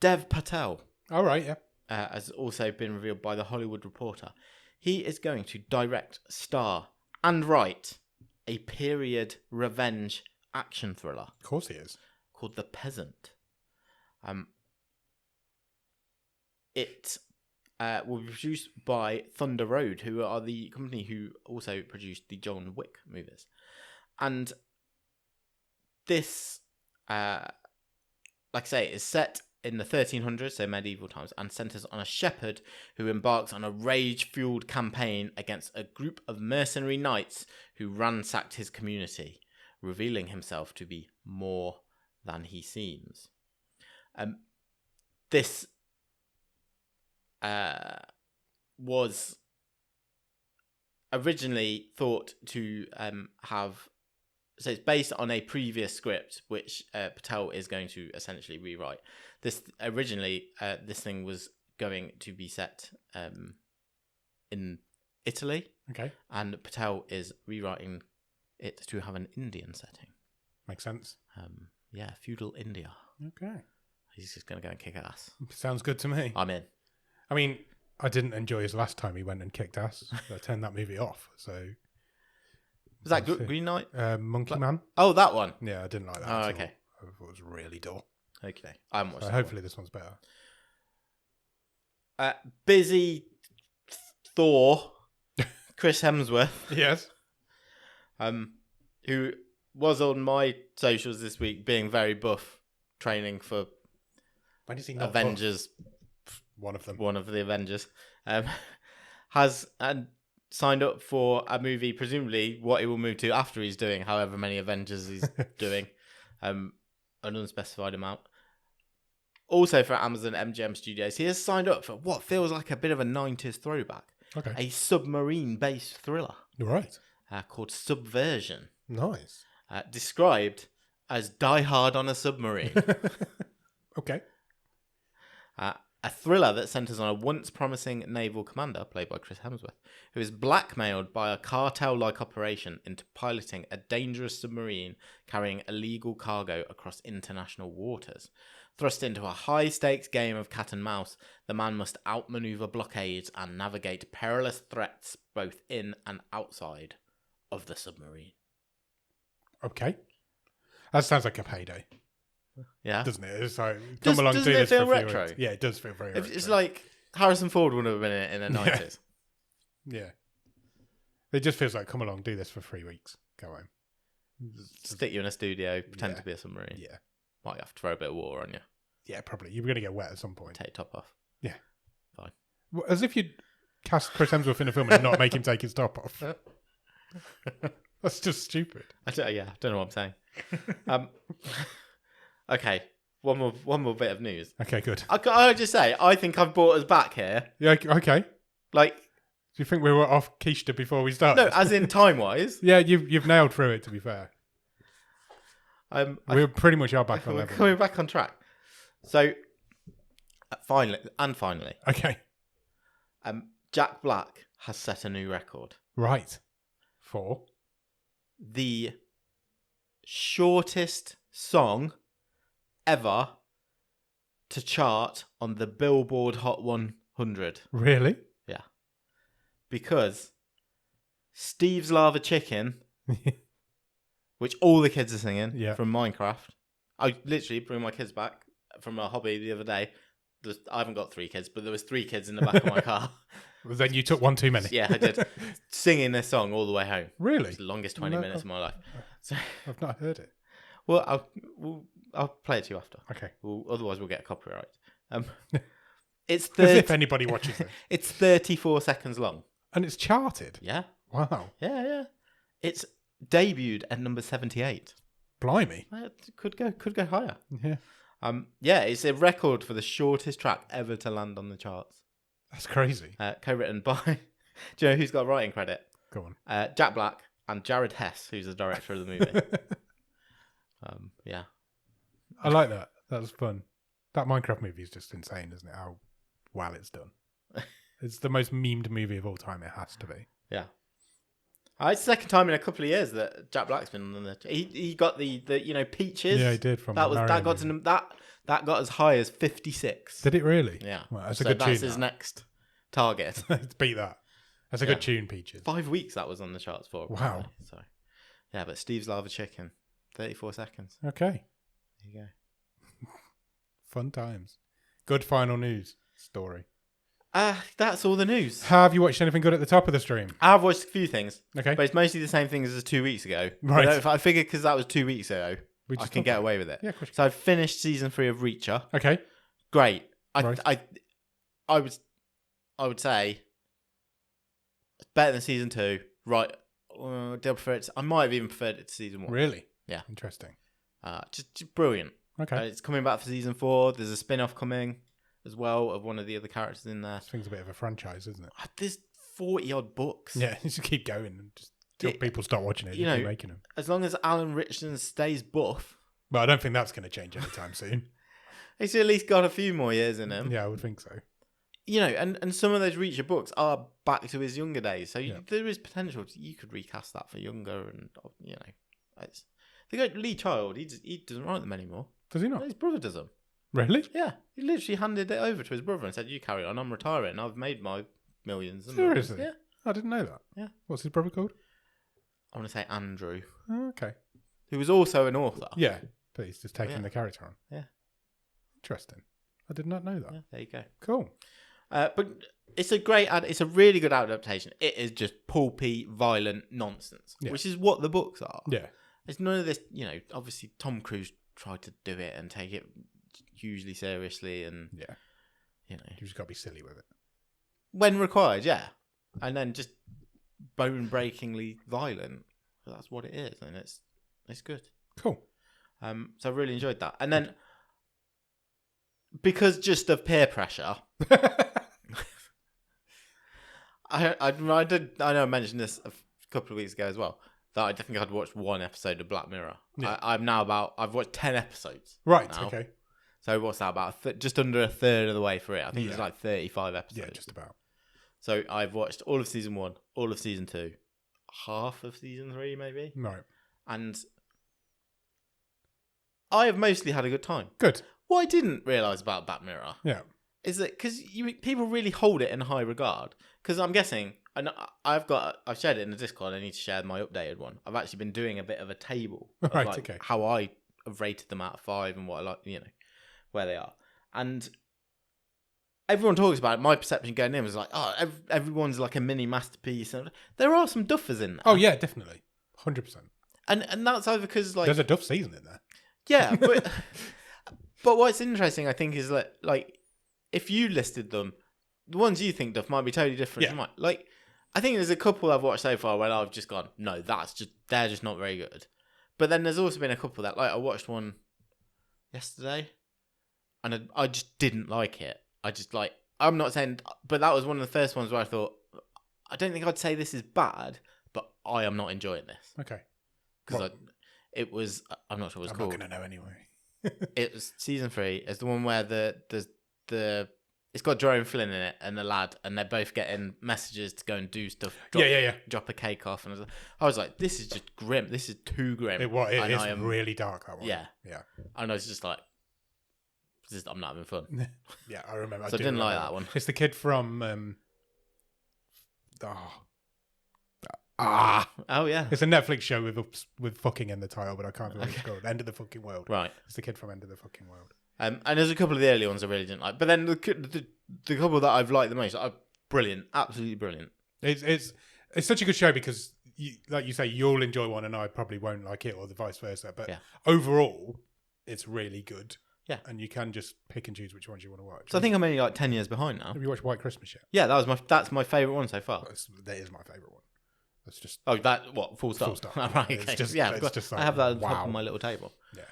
Dev Patel. All right, yeah. Has also been revealed by The Hollywood Reporter. He is going to direct, star, and write a period revenge action thriller. Of course he is. Called The Peasant. It will be produced by Thunder Road, who are the company who also produced the John Wick movies. And this, like I say, is set in the 1300s, so medieval times, and centres on a shepherd who embarks on a rage-fueled campaign against a group of mercenary knights who ransacked his community, revealing himself to be more than he seems. This was originally thought to have... So it's based on a previous script, which Patel is going to essentially rewrite. This originally, this thing was going to be set in Italy. Okay. And Patel is rewriting it to have an Indian setting. Makes sense. Feudal India. Okay. He's just going to go and kick ass. Sounds good to me. I'm in. I mean, I didn't enjoy his last time he went and kicked ass. I turned that movie off. So was that good? Green Knight? Monkey Man. Oh, that one. Yeah, I didn't like that. Oh, okay. I thought it was really dull. Okay. I haven't watched hopefully this one's better. Busy Thor, Chris Hemsworth. Yes. Who was on my socials this week being very buff, training for when is he not Avengers. Buff? One of them. One of the Avengers. Has signed up for a movie, presumably what he will move to after he's doing however many Avengers he's doing. An unspecified amount. Also for Amazon MGM Studios, he has signed up for what feels like a bit of a 90s throwback. Okay. A submarine-based thriller. Right. Called Subversion. Nice. Described as Die Hard on a submarine. Okay. A thriller that centres on a once promising naval commander, played by Chris Hemsworth, who is blackmailed by a cartel-like operation into piloting a dangerous submarine carrying illegal cargo across international waters. Thrust into a high-stakes game of cat and mouse, the man must outmaneuver blockades and navigate perilous threats both in and outside of the submarine. Okay. That sounds like a payday. Yeah. Doesn't it? It's like, come along, do this for a few retro? weeks. Yeah, it does feel very retro. It's like Harrison Ford would have been in the 90s. Yeah. It just feels like, come along, do this for 3 weeks. Go home. Stick you in a studio, pretend to be a submarine. Yeah. Might have to throw a bit of water on you. Yeah, probably. You're going to get wet at some point. Take top off. Yeah. Fine. Well, as if you'd cast Chris Hemsworth in a film and not make him take his top off. That's just stupid. I don't know what I'm saying. Okay, one more bit of news. Okay, good. I just say, I think I've brought us back here. Yeah, okay. Like, do you think we were off quiche before we started? No, as in time-wise. Yeah, you've nailed through it, to be fair. We pretty much are back on level. We're coming back on track. So, finally. Okay. Jack Black has set a new record. Right. For? The shortest song ever to chart on the Billboard Hot 100. Really? Yeah. Because Steve's Lava Chicken, which all the kids are singing from Minecraft. I literally bring my kids back from a hobby the other day. I haven't got 3 kids, but there was 3 kids in the back of my car. Well, then you took one too many. Yeah, I did. Singing this song all the way home. Really? It's the longest 20 minutes of my life. So, I've not heard it. Well, I'll play it to you after. Okay. Otherwise, we'll get copyright. It's as if anybody watches it. It's 34 seconds long. And it's charted? Yeah. Wow. Yeah. It's debuted at number 78. Blimey. It could go higher. Yeah. It's a record for the shortest track ever to land on the charts. That's crazy. Co-written by... Do you know who's got writing credit? Go on. Jack Black and Jared Hess, who's the director of the movie. Yeah. I like that. That was fun. That Minecraft movie is just insane, isn't it? How well it's done. It's the most memed movie of all time. It has to be. Yeah. It's the second time in a couple of years that Jack Black's been on the. He got the Peaches. Yeah, he did. From that got as high as 56. Did it really? Yeah. Well, that's a good tune. That's his next target. Let's beat that. That's a good tune, Peaches. 5 weeks that was on the charts for. Wow. So, yeah, but Steve's Lava Chicken, 34 seconds. Okay. There you go. Fun times. Good final news story. That's all the news. Have you watched anything good at the top of the stream? I've watched a few things. Okay. But it's mostly the same things as 2 weeks ago. Right. But I figured because that was 2 weeks ago, I can get away with it. Yeah, of course. So I've finished season 3 of Reacher. Okay. Great. Right. I would say it's better than season 2. Right. Did I prefer it? I might have even preferred it to season 1. Really? Yeah. Interesting. Just brilliant. Okay. It's coming back for season 4. There's a spin-off coming as well of one of the other characters in there. This thing's a bit of a franchise, isn't it? There's 40 odd books. Yeah, you just keep going and just till people start watching it. You keep making them. As long as Alan Richardson stays buff. Well, I don't think that's going to change anytime soon. He's at least got a few more years in him. Yeah, I would think so. and some of those Reacher books are back to his younger days, so there is potential. You could recast that for younger, and they go Lee Child. He doesn't write them anymore. Does he not? His brother does them. Really? Yeah, he literally handed it over to his brother and said, "You carry on. I'm retiring. I've made my millions." Seriously? Yeah, I didn't know that. Yeah. What's his brother called? I want to say Andrew. Oh, okay. Who was also an author. Yeah, but he's just taking the character on. Yeah. Interesting. I did not know that. Yeah, there you go. Cool. But it's it's a really good adaptation. It is just pulpy, violent nonsense, which is what the books are. Yeah. It's none of this, obviously Tom Cruise tried to do it and take it hugely seriously, and you just got to be silly with it. When required, yeah. And then just bone-breakingly violent. That's what it is, and it's good. Cool. So I really enjoyed that. And then, because just of peer pressure, I know I mentioned this a couple of weeks ago as well, that I think I'd watched one episode of Black Mirror. Yeah. I've watched 10 episodes. Right, now. okay. So what's that, about just under a third of the way through it? I think it's like 35 episodes. Yeah, just about. So I've watched all of season 1, all of season 2, half of season 3 maybe. Right. And I have mostly had a good time. Good. What I didn't realise about Black Mirror is that because people really hold it in high regard. Because I'm guessing, and I've shared it in the Discord. I need to share my updated one. I've actually been doing a bit of a table of how I have rated them out of 5 and what I like, where they are. And everyone talks about it. My perception going in was like, oh, everyone's like a mini masterpiece. And there are some duffers in there. Oh yeah, definitely, 100%. And that's either because there's a duff season in there. Yeah, but but what's interesting, I think, is that if you listed them, the ones you think duff might be totally different from mine. I think there's a couple I've watched so far where I've just gone, no, they're just not very good. But then there's also been a couple that I watched one yesterday, and I just didn't like it. I'm not saying, but that was one of the first ones where I thought, I don't think I'd say this is bad, but I am not enjoying this. Okay. Because it was, I'm not sure what it's called. I'm not going to know anyway. It was season 3. It's the one where it's got Jerome Flynn in it and the lad, and they're both getting messages to go and do stuff. Drop a cake off, and I was like, this is just grim. This is too grim. It is really dark, that one. Yeah. Yeah. And I was just like, I'm not having fun. Yeah, I remember. So I didn't like that one. It's the kid from Oh yeah, it's a Netflix show with fucking in the title, but I can't remember what it's called. End of the Fucking World. Right. It's the kid from End of the Fucking World. And there's a couple of the early ones I really didn't like, but then the couple that I've liked the most are brilliant, absolutely brilliant. It's such a good show because, like you say, you'll enjoy one and I probably won't like it, or the vice versa. But overall, it's really good. Yeah, and you can just pick and choose which ones you want to watch. So I think I'm only 10 years behind now. Have you watched White Christmas yet? Yeah, that's my favourite one so far. That is my favourite one. That's just full stop. Full stop. Oh, right, okay. I have that on top of my little table. Yeah,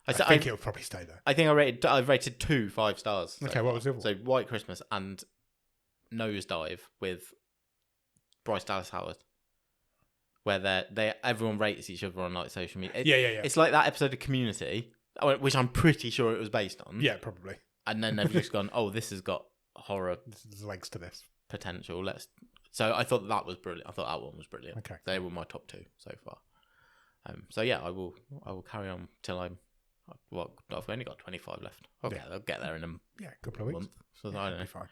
I think it'll probably stay there. I think I've rated 2 5 stars. Okay, what was the other one? So White Christmas and Nosedive with Bryce Dallas Howard, where everyone rates each other on social media. Yeah. It's like that episode of Community, which I'm pretty sure it was based on. Yeah, probably. And then they've just gone, oh, this has got horror. There's legs to this potential. So I thought that was brilliant. I thought that one was brilliant. Okay, they were my top 2 so far. So yeah, I will carry on till I've only got 25 left. Okay, I'll get there in a couple of weeks. Month. So I don't know. Fine.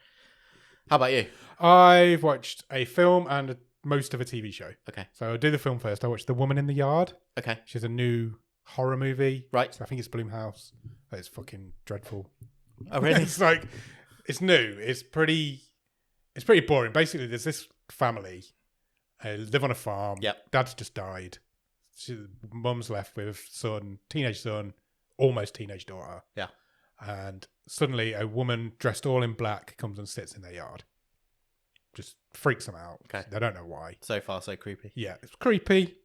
How about you? I've watched a film and most of a TV show. Okay. So I'll do the film first. I watched The Woman in the Yard. Okay. She's a new horror movie. Right. So I think it's Blumhouse. It's fucking dreadful. Oh, really? It's new. It's pretty boring. Basically, there's this family live on a farm. Yep. Dad's just died. Mum's left with teenage son, almost teenage daughter. Yeah. And suddenly a woman dressed all in black comes and sits in their yard. Just freaks them out. Okay. They don't know why. So far, so creepy. Yeah, it's creepy.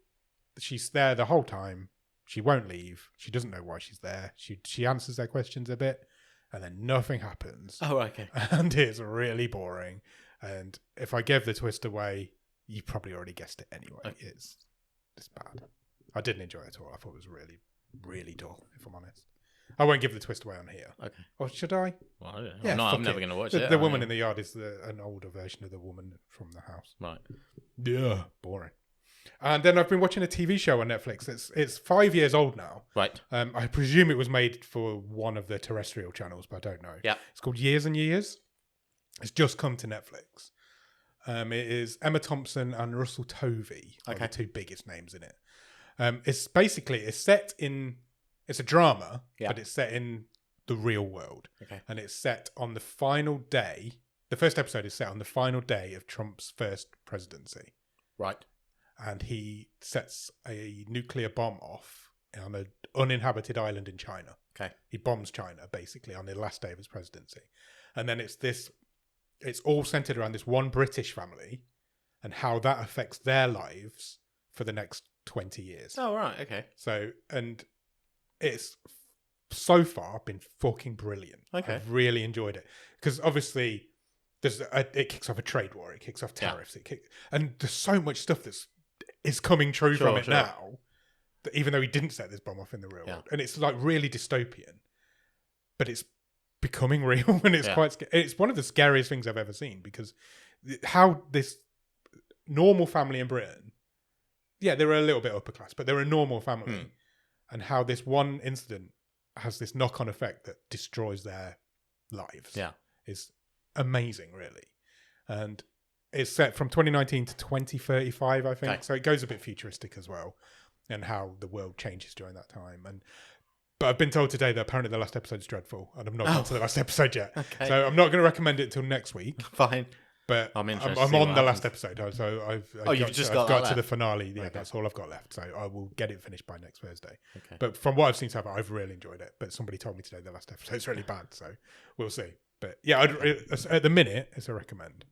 She's there the whole time. She won't leave. She doesn't know why she's there. She answers their questions a bit, and then nothing happens. Oh, okay. And it's really boring. And if I gave the twist away, you probably already guessed it anyway. Okay. It's bad. I didn't enjoy it at all. I thought it was really, really dull, if I'm honest. I won't give the twist away on here. Okay. Or should I? Well, I don't know. I'm never going to watch it. The Woman in the Yard is an older version of The Woman from the House. Right. Yeah, boring. And then I've been watching a TV show on Netflix. It's 5 years old now. Right. I presume it was made for one of the terrestrial channels, but I don't know. Yeah. It's called Years and Years. It's just come to Netflix. It is Emma Thompson and Russell Tovey are the two biggest names in it. It's a drama, but it's set in the real world. Okay. And it's set on the final day. The first episode is set on the final day of Trump's first presidency. Right. And he sets a nuclear bomb off on an uninhabited island in China. Okay. He bombs China, basically, on the last day of his presidency. And then it's all centered around this one British family and how that affects their lives for the next 20 years. Oh, right. Okay. So, and it's so far been fucking brilliant. Okay. I've really enjoyed it. Because obviously, it kicks off a trade war. It kicks off tariffs. And there's so much stuff is coming true from it now, that even though he didn't set this bomb off in the real world. And it's like really dystopian. But it's becoming real, and it's quite scary. It's one of the scariest things I've ever seen, because how this normal family in Britain, they're a little bit upper class, but they're a normal family, and how this one incident has this knock-on effect that destroys their lives is amazing, really. And it's set from 2019 to 2035, I think. Okay. So it goes a bit futuristic as well, and how the world changes during that time. But I've been told today that apparently the last episode's dreadful, and I'm not on to the last episode yet. Okay. So I'm not going to recommend it until next week. Fine. But I'm on the last episode, so I've got to the finale. Yeah, that's all I've got left. So I will get it finished by next Thursday. Okay. But from what I've seen so far, I've really enjoyed it. But somebody told me today the last episode's really bad, so we'll see. But yeah, at the minute, it's a recommend.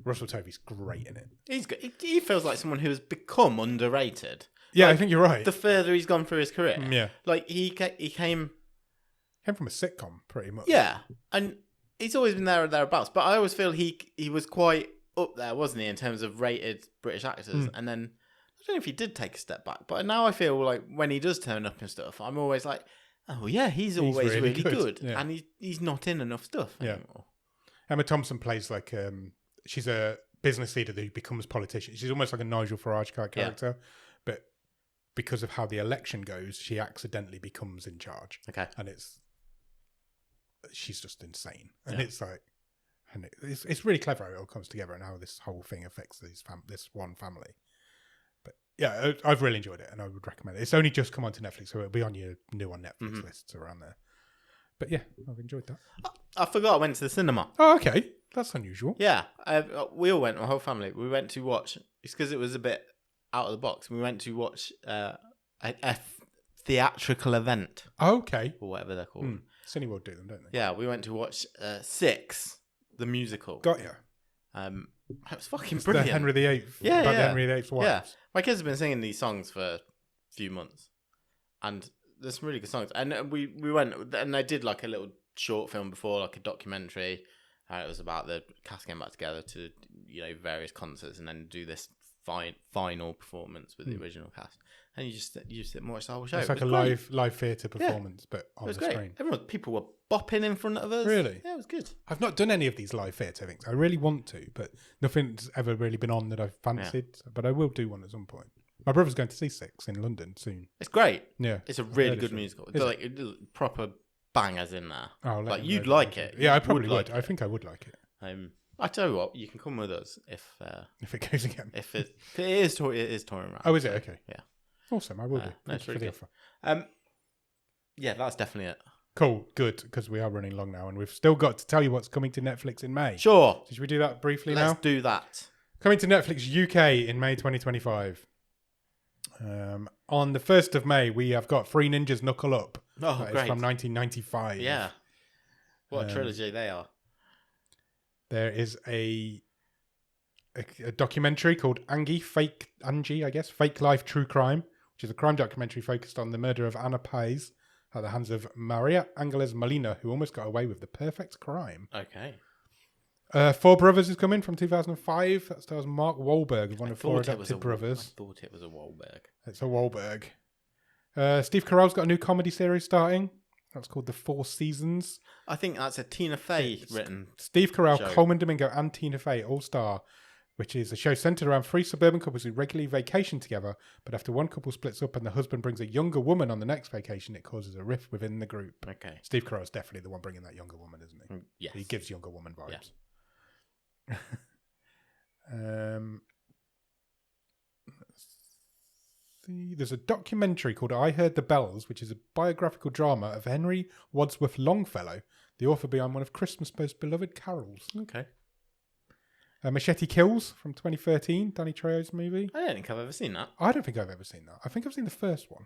Russell Tovey's great in it. He's good. He feels like someone who has become underrated. Yeah, I think you're right. The further he's gone through his career. Yeah. Like, he came from a sitcom, pretty much. Yeah, and he's always been there or thereabouts. But I always feel he was quite up there, wasn't he, in terms of rated British actors? And then, I don't know if he did take a step back, but now I feel like when he does turn up and stuff, I'm always like, oh yeah, he's always really good. Yeah. And he's not in enough stuff anymore. Emma Thompson plays like, she's a business leader who becomes politician. She's almost like a Nigel Farage character, but because of how the election goes, she accidentally becomes in charge. Okay. And she's just insane. And it's like, and it's really clever how it all comes together and how this whole thing affects this one family. But yeah, I've really enjoyed it, and I would recommend it. It's only just come onto Netflix, so it'll be on your new on Netflix lists around there. But yeah, I've enjoyed that. I forgot I went to the cinema. Oh, okay. That's unusual. Yeah. We all went, my whole family. We went to watch, it's because it was a bit out of the box. We went to watch a theatrical event. Oh, okay. Or whatever they're called. Cineworld do them, don't they? Yeah, we went to watch Six, the musical. Got you. It was fucking brilliant. The Henry VIII. Yeah, the Henry VIII's wives. Yeah. My kids have been singing these songs for a few months. And there's some really good songs. And we went, and they did like a little short film before, like a documentary. It was about the cast getting back together to, various concerts, and then do this final performance with the original cast. And you just sit and watch the whole show. It's like a live theatre performance, but on the screen. People were bopping in front of us. Really? Yeah, it was good. I've not done any of these live theatre things. I really want to, but nothing's ever really been on that I've fancied. Yeah. But I will do one at some point. My brother's going to see Six in London soon. It's great. Yeah. It's a really good musical. It's like proper bangers in there. Oh, like you'd like it. Yeah, I probably would. I think I would like it. I tell you what, you can come with us if it goes again. If it is touring around. Oh, is it? Okay. Yeah. Awesome. I will do. That's really good. Yeah, that's definitely it. Cool. Good, because we are running long now, and we've still got to tell you what's coming to Netflix in May. Sure. Should we do that briefly now? Let's do that. Coming to Netflix UK in May 2025. On the 1st of May, we have got Three Ninjas Knuckle Up. Oh, great. It's from 1995. Yeah. What a trilogy they are. There is a documentary called Angie, Fake Life True Crime, which is a crime documentary focused on the murder of Anna Pais at the hands of Maria Angeles Molina, who almost got away with the perfect crime. Okay. Four Brothers is coming from 2005. That stars Mark Wahlberg, one of four adopted brothers. I thought it was a Wahlberg. It's a Wahlberg. Steve Carell's got a new comedy series starting That's called The Four Seasons. I think that's a Tina Fey written Steve Carell, show. Coleman Domingo, and Tina Fey all star, which is a show centered around 3 suburban couples who regularly vacation together, but after one couple splits up and the husband brings a younger woman on the next vacation, it causes a rift within the group. Okay. Steve Carell's definitely the one bringing that younger woman, isn't he? Yes. He gives younger woman vibes. Yeah. There's a documentary called I Heard the Bells, which is a biographical drama of Henry Wadsworth Longfellow, the author behind one of Christmas' most beloved carols. Okay. Machete Kills from 2013, Danny Trejo's movie. I don't think I've ever seen that. I don't think I've ever seen that. I think I've seen the first one.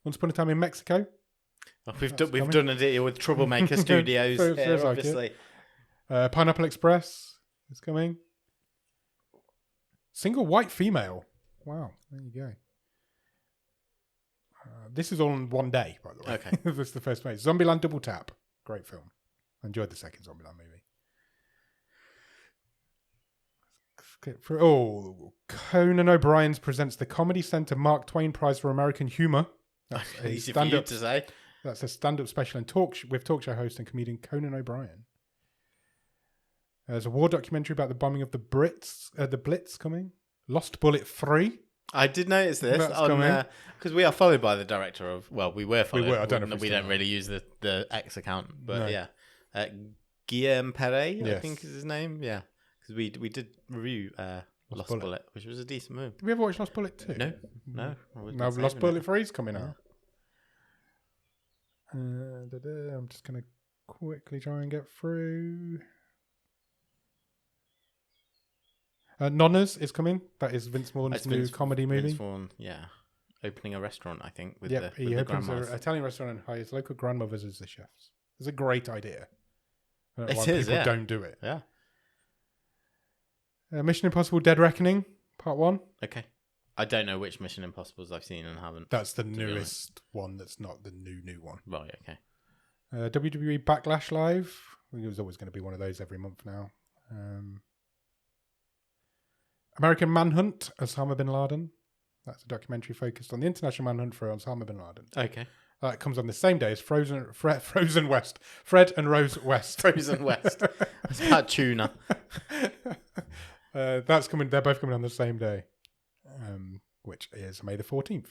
Once Upon a Time in Mexico. Well, we've done a deal with Troublemaker Studios here, obviously. Pineapple Express is coming. Single white female. Wow, there you go. This is all in one day, by the way. Okay. This is the first page. Zombieland Double Tap. Great film. I enjoyed the second Zombieland movie. Conan O'Brien's presents the Comedy Centre Mark Twain Prize for American Humour. That's easy for you to say. That's a stand-up special with talk show host and comedian Conan O'Brien. There's a war documentary about the bombing of the Blitz coming. Lost Bullet 3. I did notice this because we are followed by the director of. Well, we were followed. I don't know. We don't really use the X account, but yeah, Guillaume Perret, I think is his name. Yeah, because we did review Lost Bullet, which was a decent movie. Did we ever watch Lost Bullet 2? No. Now Lost Bullet 3 is coming out. I'm just going to quickly try and get through. Nonnas is coming. That is Vince Vaughn's new comedy movie. Vince Vaughn, yeah. Opening a restaurant, I think, with he opens an Italian restaurant and hires local grandmothers as the chefs. It's a great idea. I don't know why people don't do it. Yeah. Mission Impossible Dead Reckoning, Part 1. Okay. I don't know which Mission Impossibles I've seen and haven't. That's the newest one that's not the new one. Right, okay. WWE Backlash Live. I think it was always going to be one of those every month now. American Manhunt, Osama Bin Laden. That's a documentary focused on the international manhunt for Osama Bin Laden. Okay. That comes on the same day as Frozen West. Fred and Rose West. Frozen West. That's about tuna. That's coming. They're both coming on the same day, which is May the 14th.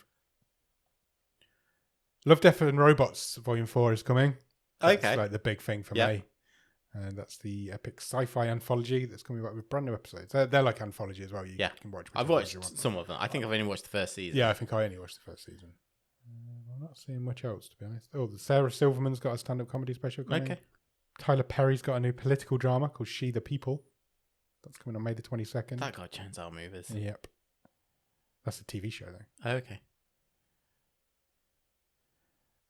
Love, Death and Robots Volume 4 is coming. That's like the big thing for May. And that's the epic sci-fi anthology that's coming back with brand new episodes. They're like anthology as well. You can watch. I've watched some of them. I think I've only watched the first season. Yeah, I think I only watched the first season. I'm not seeing much else, to be honest. Oh, Sarah Silverman's got a stand-up comedy special coming. Okay. Tyler Perry's got a new political drama called She the People. That's coming on May the 22nd. That guy churns out movies. Yep. That's a TV show, though. Okay.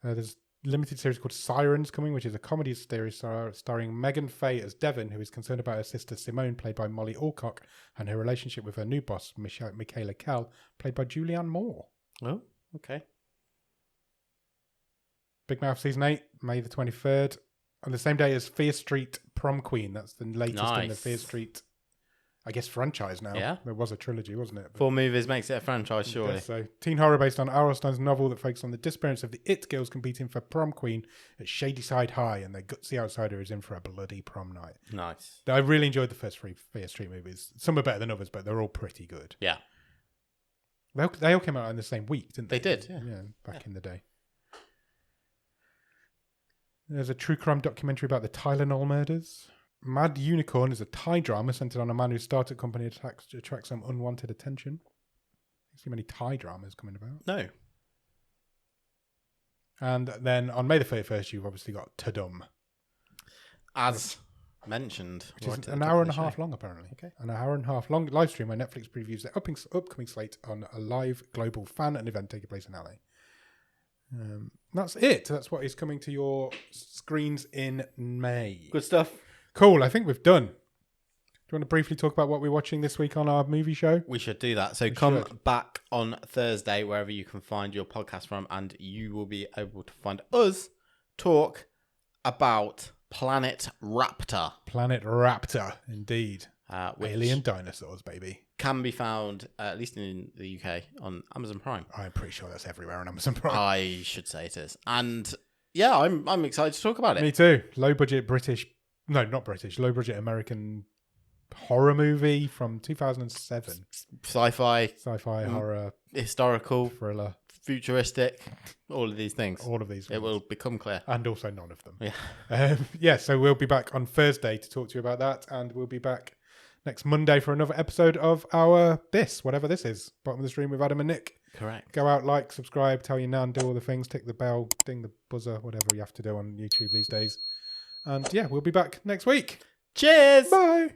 There's limited series called Sirens coming, which is a comedy series starring Megan Faye as Devon, who is concerned about her sister Simone, played by Molly Alcock, and her relationship with her new boss, Michaela Kell, played by Julianne Moore. Oh, okay. Big Mouth Season 8, May the 23rd. On the same day as Fear Street Prom Queen. That's the latest in the Fear Street, I guess, franchise now. Yeah. There was a trilogy, wasn't it? 4 movies makes it a franchise, surely. So, teen horror based on R.L. Stein's novel that focuses on the disappearance of the It girls competing for prom queen at Shadyside High, and their gutsy outsider is in for a bloody prom night. Nice. I really enjoyed the first 3 Fear Street movies. Some are better than others, but they're all pretty good. Yeah. They all came out in the same week, didn't they? They did, yeah. Back in the day. There's a true crime documentary about the Tylenol murders. Mad Unicorn is a Thai drama centered on a man whose startup company attracts some unwanted attention. I don't see many Thai dramas coming about. No. And then on May the 31st, you've obviously got TUDUM. As mentioned. Which is an hour and a half long, apparently. Okay. An hour and a half long live stream where Netflix previews their upcoming slate on a live global fan and event taking place in LA. That's it. That's what is coming to your screens in May. Good stuff. Cool. I think we've done. Do you want to briefly talk about what we're watching this week on our movie show? We should do that. So come back on Thursday, wherever you can find your podcast from, and you will be able to find us talk about Planet Raptor. Planet Raptor, indeed. Alien dinosaurs, baby. Can be found, at least in the UK, on Amazon Prime. I'm pretty sure that's everywhere on Amazon Prime. I should say it is. And yeah, I'm excited to talk about it. Me too. Low budget American horror movie from 2007. Sci-fi, horror, historical, thriller, futuristic, all of these things. It will become clear. And also none of them. Yeah. So we'll be back on Thursday to talk to you about that, and we'll be back next Monday for another episode of our whatever this is, Bottom of the Stream with Adam and Nick. Correct. Go out, like, subscribe, tell your nan, do all the things, tick the bell, ding the buzzer, whatever you have to do on YouTube these days. And yeah, we'll be back next week. Cheers. Bye.